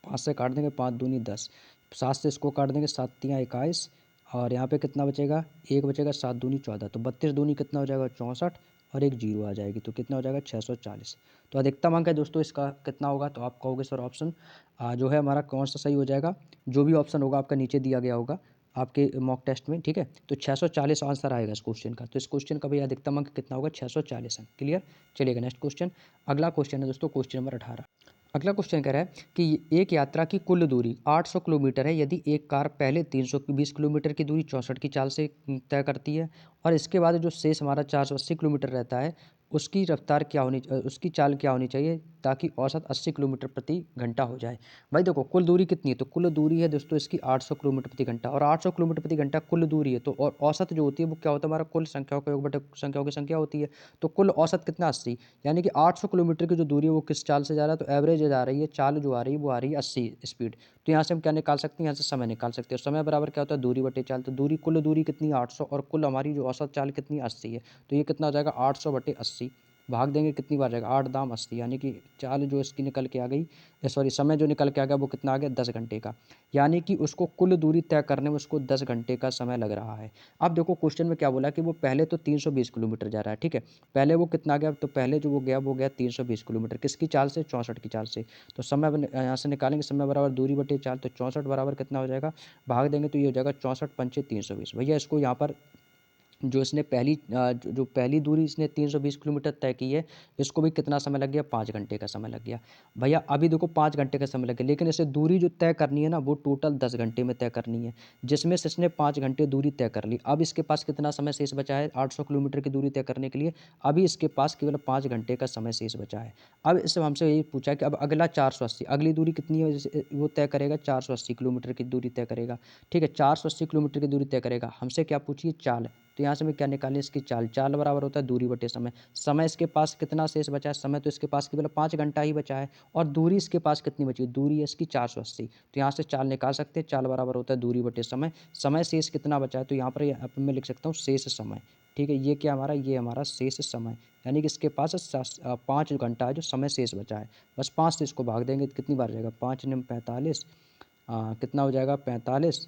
5 से काट देंगे 5 दूनी 10, 7 से इसको काट देंगे 7 तियाँ 21, और यहाँ पे कितना बचेगा, एक बचेगा, 7 दूनी 14, तो 32 दूनी कितना हो जाएगा 64, और एक जीरो आ जाएगी, तो कितना हो जाएगा 640। तो अधिकतम अंक है दोस्तों इसका कितना होगा, तो आप कहोगे सर ऑप्शन जो है हमारा कौन सा सही हो जाएगा, जो भी ऑप्शन होगा आपका नीचे दिया गया होगा आपके मॉक टेस्ट में, ठीक है। तो 640 आंसर आएगा इस क्वेश्चन का। तो इस क्वेश्चन का भी अधिकतम अंक कितना होगा, 640 अंक। क्लियर, चलिएगा नेक्स्ट क्वेश्चन। अगला क्वेश्चन है दोस्तों क्वेश्चन नंबर 18। अगला क्वेश्चन कह रहा है कि एक यात्रा की कुल दूरी 800 किलोमीटर है, यदि एक कार पहले 320 किलोमीटर की दूरी 64 की चाल से तय करती है, और इसके बाद जो शेष हमारा 480 किलोमीटर रहता है, उसकी रफ्तार क्या होनी, उसकी चाल क्या होनी चाहिए ताकि औसत 80 किलोमीटर प्रति घंटा हो जाए। भाई देखो कुल दूरी कितनी है, तो कुल दूरी है दोस्तों इसकी 800 किलोमीटर प्रति घंटा, और 800 किलोमीटर प्रति घंटा कुल दूरी है। तो और औसत जो होती है वो क्या होता है, हमारा कुल संख्याओं का योग बटे संख्याओं की संख्या होती है। तो कुल औसत कितना 80, यानी कि 800 किलोमीटर की जो दूरी है वो किस चाल से जा रहा है, तो एवरेज जा रही है, चाल जो आ रही है वो आ रही है 80 स्पीड। तो यहाँ से हम क्या निकाल सकते हैं, यहाँ से समय निकाल सकते हैं। समय बराबर क्या होता है, दूरी बटे चाल। तो दूरी कुल दूरी कितनी 800, और कुल हमारी जो औसत चाल कितनी 80 है। तो ये कितना हो जाएगा 800 बटे 80, भाग देंगे कितनी बार जाएगा 8 दाम 80, यानी कि चाल जो इसकी निकल के आ गई, सॉरी समय जो निकल के आ गया वो कितना आ गया 10 घंटे का। यानी कि उसको कुल दूरी तय करने में उसको 10 घंटे का समय लग रहा है। अब देखो क्वेश्चन में क्या बोला कि वो पहले तो 320 किलोमीटर जा रहा है, ठीक है। पहले वो कितना गया, तो पहले जो वो गया 320 किलोमीटर, किसकी चाल से, 64 की चाल से। तो समय यहाँ से निकालेंगे, समय बराबर दूरी बटे चाल, तो 64 बराबर कितना हो जाएगा, भाग देंगे तो ये हो जाएगा 64 पंचे 320। भैया इसको यहाँ पर जो इसने जो पहली दूरी इसने 320 किलोमीटर तय की है, इसको भी कितना समय लग गया, 5 घंटे का समय लग गया। भैया अभी देखो 5 घंटे का समय लग गया, लेकिन इसे दूरी जो तय करनी है ना वो टोटल 10 घंटे में तय करनी है, जिसमें से इसने 5 घंटे दूरी तय कर ली। अब इसके पास कितना समय शेष बचा है 800 किलोमीटर की दूरी तय करने के लिए, अभी इसके पास केवल 5 घंटे का समय शेष बचा है। अब इससे हमसे यही पूछा कि अब अगला 480, अगली दूरी कितनी है वो तय करेगा, 480 किलोमीटर की दूरी तय करेगा, ठीक है। 480 किलोमीटर की दूरी तय करेगा, हमसे क्या पूछिए, चाल, तो यहाँ से मैं क्या निकालें इसकी चाल, चाल बराबर होता है दूरी बटे समय। समय इसके पास कितना शेष बचा है, समय तो इसके पास केवल 5 घंटा ही बचा है, और दूरी इसके पास कितनी बची है, दूरी है इसकी 480। तो यहाँ से चाल निकाल सकते हैं, चाल बराबर होता है दूरी बटे समय। समय शेष कितना बचा है, तो यहाँ पर मैं लिख सकता हूँ शेष समय। ठीक है, ये क्या हमारा, ये हमारा शेष समय, यानी कि इसके पास 5 घंटा है जो समय शेष बचा है। बस 5 से इसको भाग देंगे तो कितनी बार जाएगा, 5 निम 45, कितना हो जाएगा 45,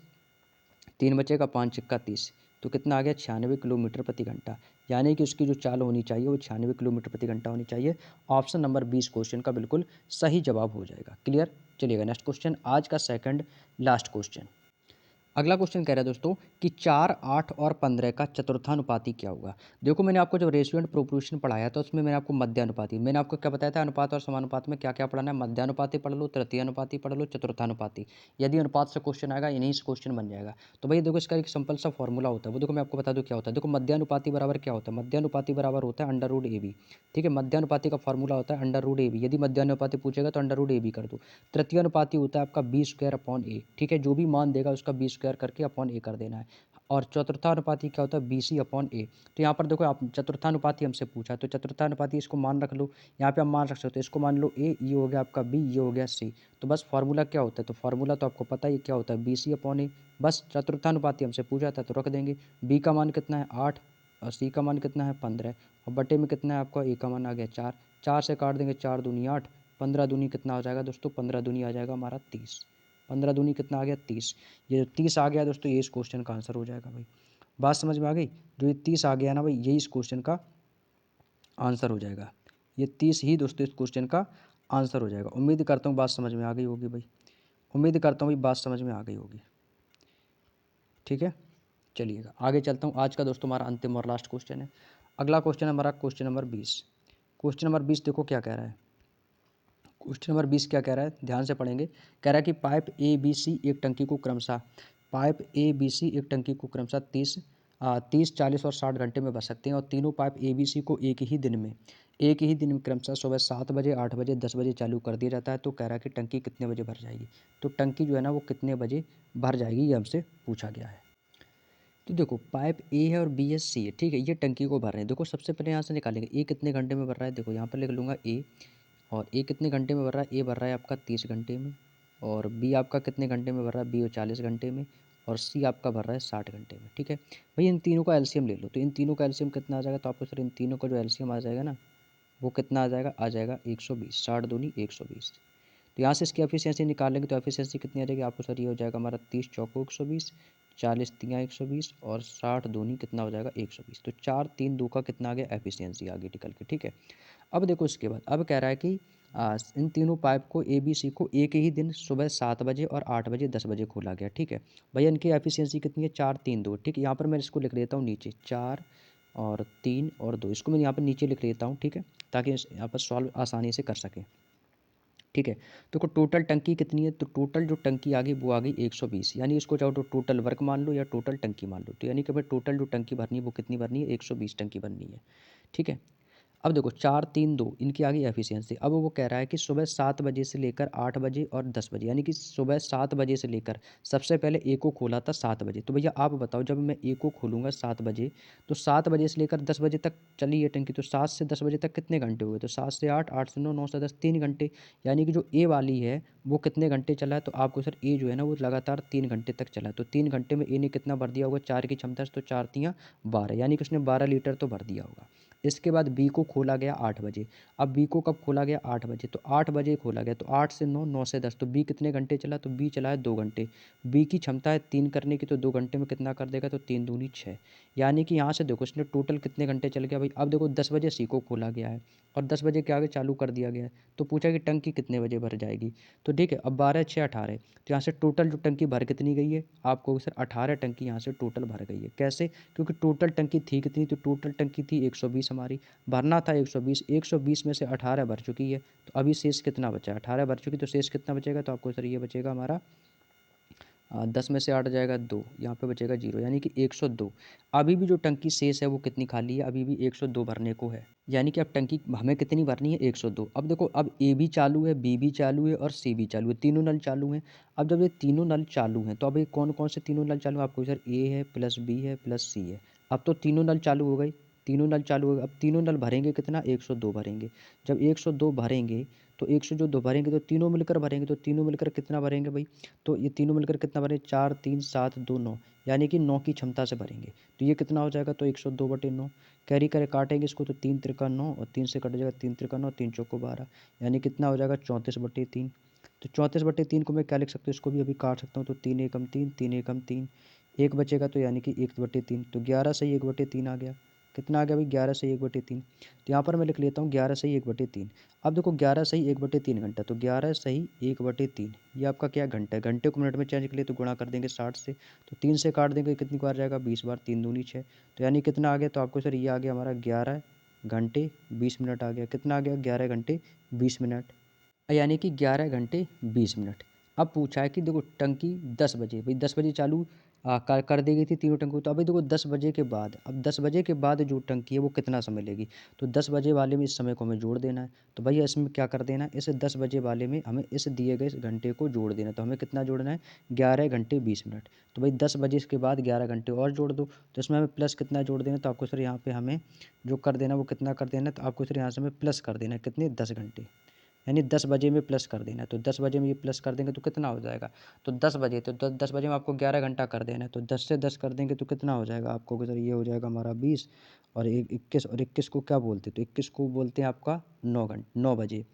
3 बचेगा 5 छिक्का 30, तो कितना आ गया 96 किलोमीटर प्रति घंटा। यानी कि उसकी जो चाल होनी चाहिए वो 96 किलोमीटर प्रति घंटा होनी चाहिए। ऑप्शन नंबर 20 क्वेश्चन का बिल्कुल सही जवाब हो जाएगा। क्लियर। चलिएगा नेक्स्ट क्वेश्चन, आज का सेकंड लास्ट क्वेश्चन। अगला क्वेश्चन कह रहा है दोस्तों कि 4, 8 और 15 का चतुर्थानुपाती क्या होगा। देखो मैंने आपको जब रेशियो एंड प्रोपोर्शन पढ़ाया था उसमें मैंने आपको मध्यानुपाती, मैंने आपको क्या बताया था, अनुपात और समानुपात में क्या क्या पढ़ना है, मध्यानुपाती पढ़ लो, तृतीयानुपाती पढ़ लो, चतुर्थानुपाती। यदि अनुपात से क्वेश्चन आएगा इन्हीं से क्वेश्चन बन जाएगा। तो भाई देखो इसका एक सिंपल सा फॉर्मूला होता है, वो देखो मैं आपको बता दूँ क्या होता है। देखो मध्यानुपाती बराबर क्या होता है, मध्यानुपाती बराबर होता है अंडर रूट AB। ठीक है, मध्यानुपाती का फॉर्मूला होता है अंडर रूट AB। यदि मध्यानुपाती पूछेगा तो अंडर रूट AB कर दो। तृतीय अनुपाती होता है आपका B² अपॉन A। ठीक है, जो भी मान देगा उसका B² करके अपॉन A कर देना है। और चतुर्थानुपाती क्या होता है, BC/A। तो यहाँ पर देखो आप चतुर्थानुपाती हमसे पूछा, तो चतुर्थानुपाती इसको मान रख लो, यहाँ पे हम मान रख सकते हो, इसको मान लो A, ये हो गया आपका B, ये हो गया C। तो बस फार्मूला क्या होता है, तो फार्मूला तो आपको पता ही क्या होता है, BC/A। बस चतुर्थानुपाती हमसे पूछा था तो रख देंगे। B का मान कितना है 8, और C का मान कितना है 15, और बटे में कितना है आपका A का मान आ गया 4, 4 से काट देंगे, 4 दूनी 8, 15 दूनी कितना हो जाएगा दोस्तों, 15 दूनी आ जाएगा हमारा 30, 15 दूनी कितना आ गया 30। ये जो 30 आ गया दोस्तों ये इस क्वेश्चन का आंसर हो जाएगा भाई। बात समझ में आ गई, जो ये 30 आ गया ना भाई यही इस क्वेश्चन का आंसर हो जाएगा। ये 30 ही दोस्तों इस क्वेश्चन का आंसर हो जाएगा। उम्मीद करता हूँ बात समझ में आ गई होगी भाई, उम्मीद करता हूँ भाई बात समझ में आ गई होगी। ठीक है, चलिएगा आगे चलता हूँ। आज का दोस्तों हमारा अंतिम और लास्ट क्वेश्चन है। अगला क्वेश्चन है हमारा क्वेश्चन नंबर 20। क्वेश्चन नंबर 20 देखो क्या कह रहा है। क्वेश्चन नंबर 20 क्या कह रहा है, ध्यान से पढ़ेंगे। कह रहा है कि पाइप ABC एक टंकी को क्रमशः, पाइप ABC एक टंकी को क्रमशः 30, 40 और 60 घंटे में भर सकते हैं, और तीनों पाइप ABC को एक ही दिन में क्रमशः सुबह 7 बजे, 8 बजे, 10 बजे चालू कर दिया जाता है। तो कह रहा है कि टंकी कितने बजे भर जाएगी। तो टंकी जो है ना वो कितने बजे भर जाएगी ये हमसे पूछा गया है। तो देखो पाइप A है और B है, C है। ठीक है, ये टंकी को भर रहे हैं। देखो सबसे पहले यहाँ से निकालेंगे A कितने घंटे में भर रहा है। देखो यहाँ पर लिख लूँगा A, और A कितने घंटे में भर रहा है, A भर रहा है आपका 30 घंटे में, और B आपका कितने घंटे में भर रहा है, B 40 घंटे में, और C आपका भर रहा है 60 घंटे में। ठीक है भाई, इन तीनों का एलसीएम ले लो। तो इन तीनों का एलसीएम कितना आ जाएगा, तो आपको सर इन तीनों का जो एलसीएम आ जाएगा ना वो कितना आ जाएगा 120, 60 दूनी 120। तो यहाँ से इसकी एफिशिएंसी निकालेंगे तो एफिशिएंसी कितनी आ जाएगी आपको सर, ये हो जाएगा हमारा 30 चौको 120, 40 तियाँ 120, और 60 दूनी कितना हो जाएगा 120। तो 4 3 2 का कितना आ गया एफिशिएंसी आ गई निकल के। ठीक है, अब देखो इसके बाद अब कह रहा है कि इन तीनों पाइप को ABC को एक ही दिन सुबह 7 बजे और 8 बजे 10 बजे खोला गया। ठीक है भैया, इनकी एफिशिएंसी कितनी है 4 3 2। ठीक है, यहाँ पर मैं इसको लिख देता हूँ नीचे 4 और 3 और 2, इसको मैं यहाँ पर नीचे लिख लेता हूँ। ठीक है, ताकि यहाँ पर सॉल्व आसानी से कर सकें। ठीक है, तो टोटल टंकी कितनी है, तो टोटल जो टंकी आ गई वो आ गई 120, यानी इसको चाहो तो टोटल वर्क मान लो या टोटल टंकी मान लो। तो यानी कि भाई टोटल जो टंकी भरनी है वो कितनी भरनी है, 120 टंकी भरनी है। ठीक है, अब देखो 4 3 2 इनकी आ गई एफिशिएंसी। अब वो कह रहा है कि सुबह 7 बजे से लेकर 8 बजे और 10 बजे, यानी कि सुबह 7 बजे से लेकर, सबसे पहले ए को खोला था 7 बजे। तो भैया आप बताओ जब मैं ए को खोलूँगा 7 बजे, तो 7 बजे से लेकर 10 बजे तक चली है टंकी, तो 7 से 10 बजे तक कितने घंटे हुए, तो 7 से 8, 8 से 9, 9 से 10, 3 घंटे। यानी कि जो ए वाली है वो कितने घंटे चला है, तो आपको सर ए जो है ना वो लगातार 3 घंटे तक चला है। तो 3 घंटे में ए ने कितना भर दिया होगा, 4 की क्षमता से, तो 4 तियाँ 12, यानी कि उसने 12 लीटर तो भर दिया होगा। इसके बाद बी को खोला गया 8 बजे। अब बी को कब खोला गया 8 बजे, तो 8 बजे खोला गया, तो 8 से 9, 9 से 10, तो बी कितने घंटे चला, तो बी चला है 2 घंटे। बी की क्षमता है 3 करने की, तो 2 घंटे में कितना कर देगा, तो 3 दूनी 6। यानी कि यहाँ से देखो इसने टोटल कितने घंटे चल गया भाई। अब देखो 10 बजे सी को खोला गया है और 10 बजे के आगे चालू कर दिया गया है, तो पूछा कि टंकी कितने बजे भर जाएगी। तो ठीक है, अब 12 6 18, तो यहाँ से टोटल जो टंकी भर कितनी गई है आपको सर, 18 टंकी यहाँ से टोटल भर गई है। कैसे, क्योंकि टोटल टंकी थी कितनी, तो टोटल टंकी थी 120 हमारी, भरना था 120, 120 में से 18 भर चुकी है, तो अभी शेष कितना बचा है, 18 भर चुकी, तो शेष कितना बचेगा, तो आपको सर ये बचेगा हमारा 10 में से 8 जाएगा 2, यहाँ पे बचेगा 0, यानी कि 102। अभी भी जो टंकी शेष है वो कितनी खाली है, अभी भी 102 भरने को है। यानी कि अब टंकी हमें कितनी भरनी है 102। अब देखो अब ए भी चालू है, बी भी चालू है और सी भी चालू है, तीनों नल चालू हैं। अब जब ये तीनों नल चालू हैं तो अब ये कौन कौन से तीनों नल चालू हैं आपको सर, ए है प्लस बी है प्लस सी है। अब तो तीनों नल चालू हो गए, तीनों नल चालू हो गए। अब तीनों नल भरेंगे कितना, 102 भरेंगे। जब 102 भरेंगे तो 102 भरेंगे तो तीनों मिलकर भरेंगे, तो तीनों मिलकर कितना भरेंगे भाई, तो ये तीनों मिलकर कितना भरेंगे, 4 3 7 2 9, यानी कि 9 की क्षमता से भरेंगे। तो ये कितना हो जाएगा, तो 102/9 कैरी करे काटेंगे इसको, तो 3 त्रिका 9 और 3 से कट जाएगा, 3 त्रिका 9, 3 चौको 12, यानी कितना हो जाएगा, 34/3। तो 34/3 को मैं क्या लिख सकता हूँ, इसको भी अभी काट सकता हूँ, तो 3 एकम 3, 3 एकम 3, एक बचेगा, तो यानी कि 1/3। तो 11 सही 1/3 आ गया। कितना आ गया भाई, 11 सही 1/3। तो यहाँ पर मैं लिख लेता हूँ 11 सही 1/3। अब देखो 11 सही 1/3 घंटा, तो 11 सही 1/3 ये आपका क्या घंटा है। घंटे को मिनट में चेंज के लिए तो गुणा कर देंगे 60 से, तो 3 से काट देंगे, कितनी बार जाएगा, 20 बार, 3 दूनी 6। तो यानी कितना आ गया, तो आपको सर ये आ गया हमारा 11 घंटे 20 मिनट आ गया। कितना आ गया, 11 घंटे 20 मिनट, यानी कि 11 घंटे 20 मिनट। अब पूछा है कि देखो टंकी 10 बजे, भाई 10 बजे चालू कर दी गई थी तीनों टंकी। तो अभी देखो 10 बजे के बाद, अब 10 बजे के बाद जो टंकी है वो कितना समय लेगी, तो 10 बजे वाले में इस समय को हमें जोड़ देना है। तो भैया इसमें क्या कर देना है, इस 10 बजे वाले में हमें इस दिए गए इस घंटे को जोड़ देना है। तो हमें कितना जोड़ना है, 11 घंटे 20 मिनट। तो भाई 10 बजे के बाद 11 घंटे और जोड़ दो, तो इसमें हमें प्लस कितना जोड़ देना है, तो आपको सर यहाँ पे हमें जो कर देना है वो कितना कर देना है, तो आपको सर यहाँ से हमें प्लस कर देना है, कितने, 10 घंटे, यानी 10 बजे में प्लस कर देना है। तो 10 बजे में ये प्लस कर देंगे तो कितना हो जाएगा, तो 10 बजे, तो 10 बजे में आपको 11 घंटा कर देना है। तो 10 से 10 कर देंगे तो कितना हो जाएगा आपको, अगर ये हो जाएगा हमारा 20 और 21, और 21 को क्या बोलते हैं, तो 21 को बोलते हैं आपका 9 बजे।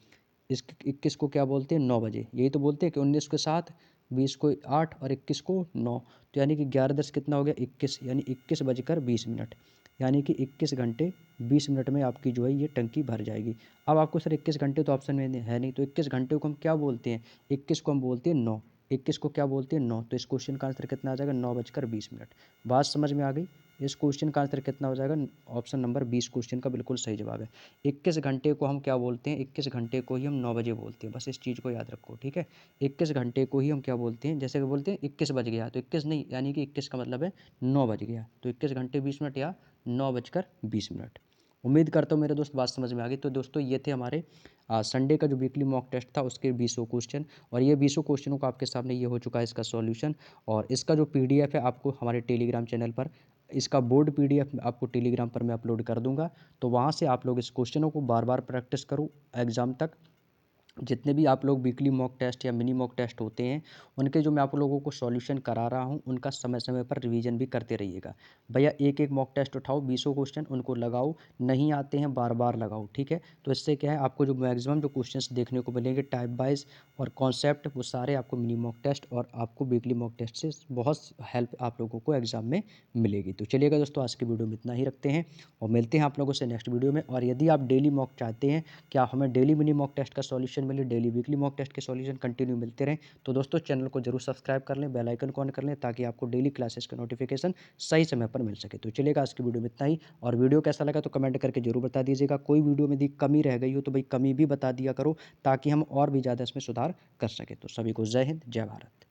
इस 21 को क्या बोलते हैं, 9 बजे। यही तो बोलते हैं कि 19 को 7, 20 को 8 और 21 को 9। तो यानी कि 11 10 कितना हो गया, 21, यानी 21 बजकर 20 मिनट, यानी कि 21 घंटे 20 मिनट में आपकी जो है ये टंकी भर जाएगी। अब आपको सर 21 घंटे तो ऑप्शन में है नहीं, तो 21 घंटे को हम क्या बोलते हैं, 21 को हम बोलते हैं 9, 21 को क्या बोलते हैं, 9। तो इस क्वेश्चन का आंसर कितना आ जाएगा, 9 बजकर 20 मिनट। बात समझ में आ गई। इस क्वेश्चन का आंसर कितना हो जाएगा, ऑप्शन नंबर 20 क्वेश्चन का बिल्कुल सही जवाब है। 21 घंटे को हम क्या बोलते हैं, 21 घंटे को ही हम 9 बजे बोलते हैं, बस इस चीज़ को याद रखो, ठीक है। 21 घंटे को ही हम क्या बोलते हैं, जैसे कि बोलते हैं 21 बज गया, तो 21 नहीं, यानी कि 21 का मतलब है 9 बज गया। तो 21 घंटे 20 मिनट या 9 बजकर 20 मिनट। उम्मीद करता हूँ मेरे दोस्त बात समझ में आ गई। तो दोस्तों ये थे हमारे संडे का जो वीकली मॉक टेस्ट था उसके 20 क्वेश्चन, और ये 20 क्वेश्चनों का आपके सामने ये हो चुका है इसका सॉल्यूशन। और इसका जो पीडीएफ है आपको हमारे टेलीग्राम चैनल पर, इसका बोर्ड पीडीएफ आपको टेलीग्राम पर मैं अपलोड कर दूंगा। तो वहाँ से आप लोग इस क्वेश्चनों को बार बार प्रैक्टिस करो एग्ज़ाम तक। जितने भी आप लोग वीकली मॉक टेस्ट या मिनी मॉक टेस्ट होते हैं उनके जो मैं आप लोगों को सॉल्यूशन करा रहा हूं उनका समय समय पर रिवीजन भी करते रहिएगा। भैया एक एक मॉक टेस्ट उठाओ, 20 क्वेश्चन उनको लगाओ, नहीं आते हैं बार बार लगाओ, ठीक है। तो इससे क्या है, आपको जो मैक्सिमम जो क्वेश्चंस देखने को मिलेंगे टाइप वाइज और कॉन्सेप्ट, वो सारे आपको मिनी मॉक टेस्ट और आपको वीकली मॉक टेस्ट से बहुत हेल्प आप लोगों को एग्जाम में मिलेगी। तो चलिएगा दोस्तों, आज की वीडियो में इतना ही रखते हैं और मिलते हैं आप लोगों से नेक्स्ट वीडियो में। और यदि आप डेली मॉक चाहते हैं, क्या हमें डेली मिनी मॉक टेस्ट का सॉल्यूशन मिले, डेली वीकली मॉक टेस्ट के सॉल्यूशन कंटिन्यू मिलते रहें, तो दोस्तों चैनल को जरूर सब्सक्राइब कर लें, बेल आइकन को ऑन कर लें, ताकि आपको डेली क्लासेस का नोटिफिकेशन सही समय पर मिल सके। तो चलेगा आज की वीडियो में इतना ही, और वीडियो कैसा लगा तो कमेंट करके जरूर बता दीजिएगा। कोई वीडियो में यदि कमी रह गई हो तो भाई कमी भी बता दिया करो, ताकि हम और भी ज़्यादा इसमें सुधार कर सकें। तो सभी को जय हिंद, जय भारत।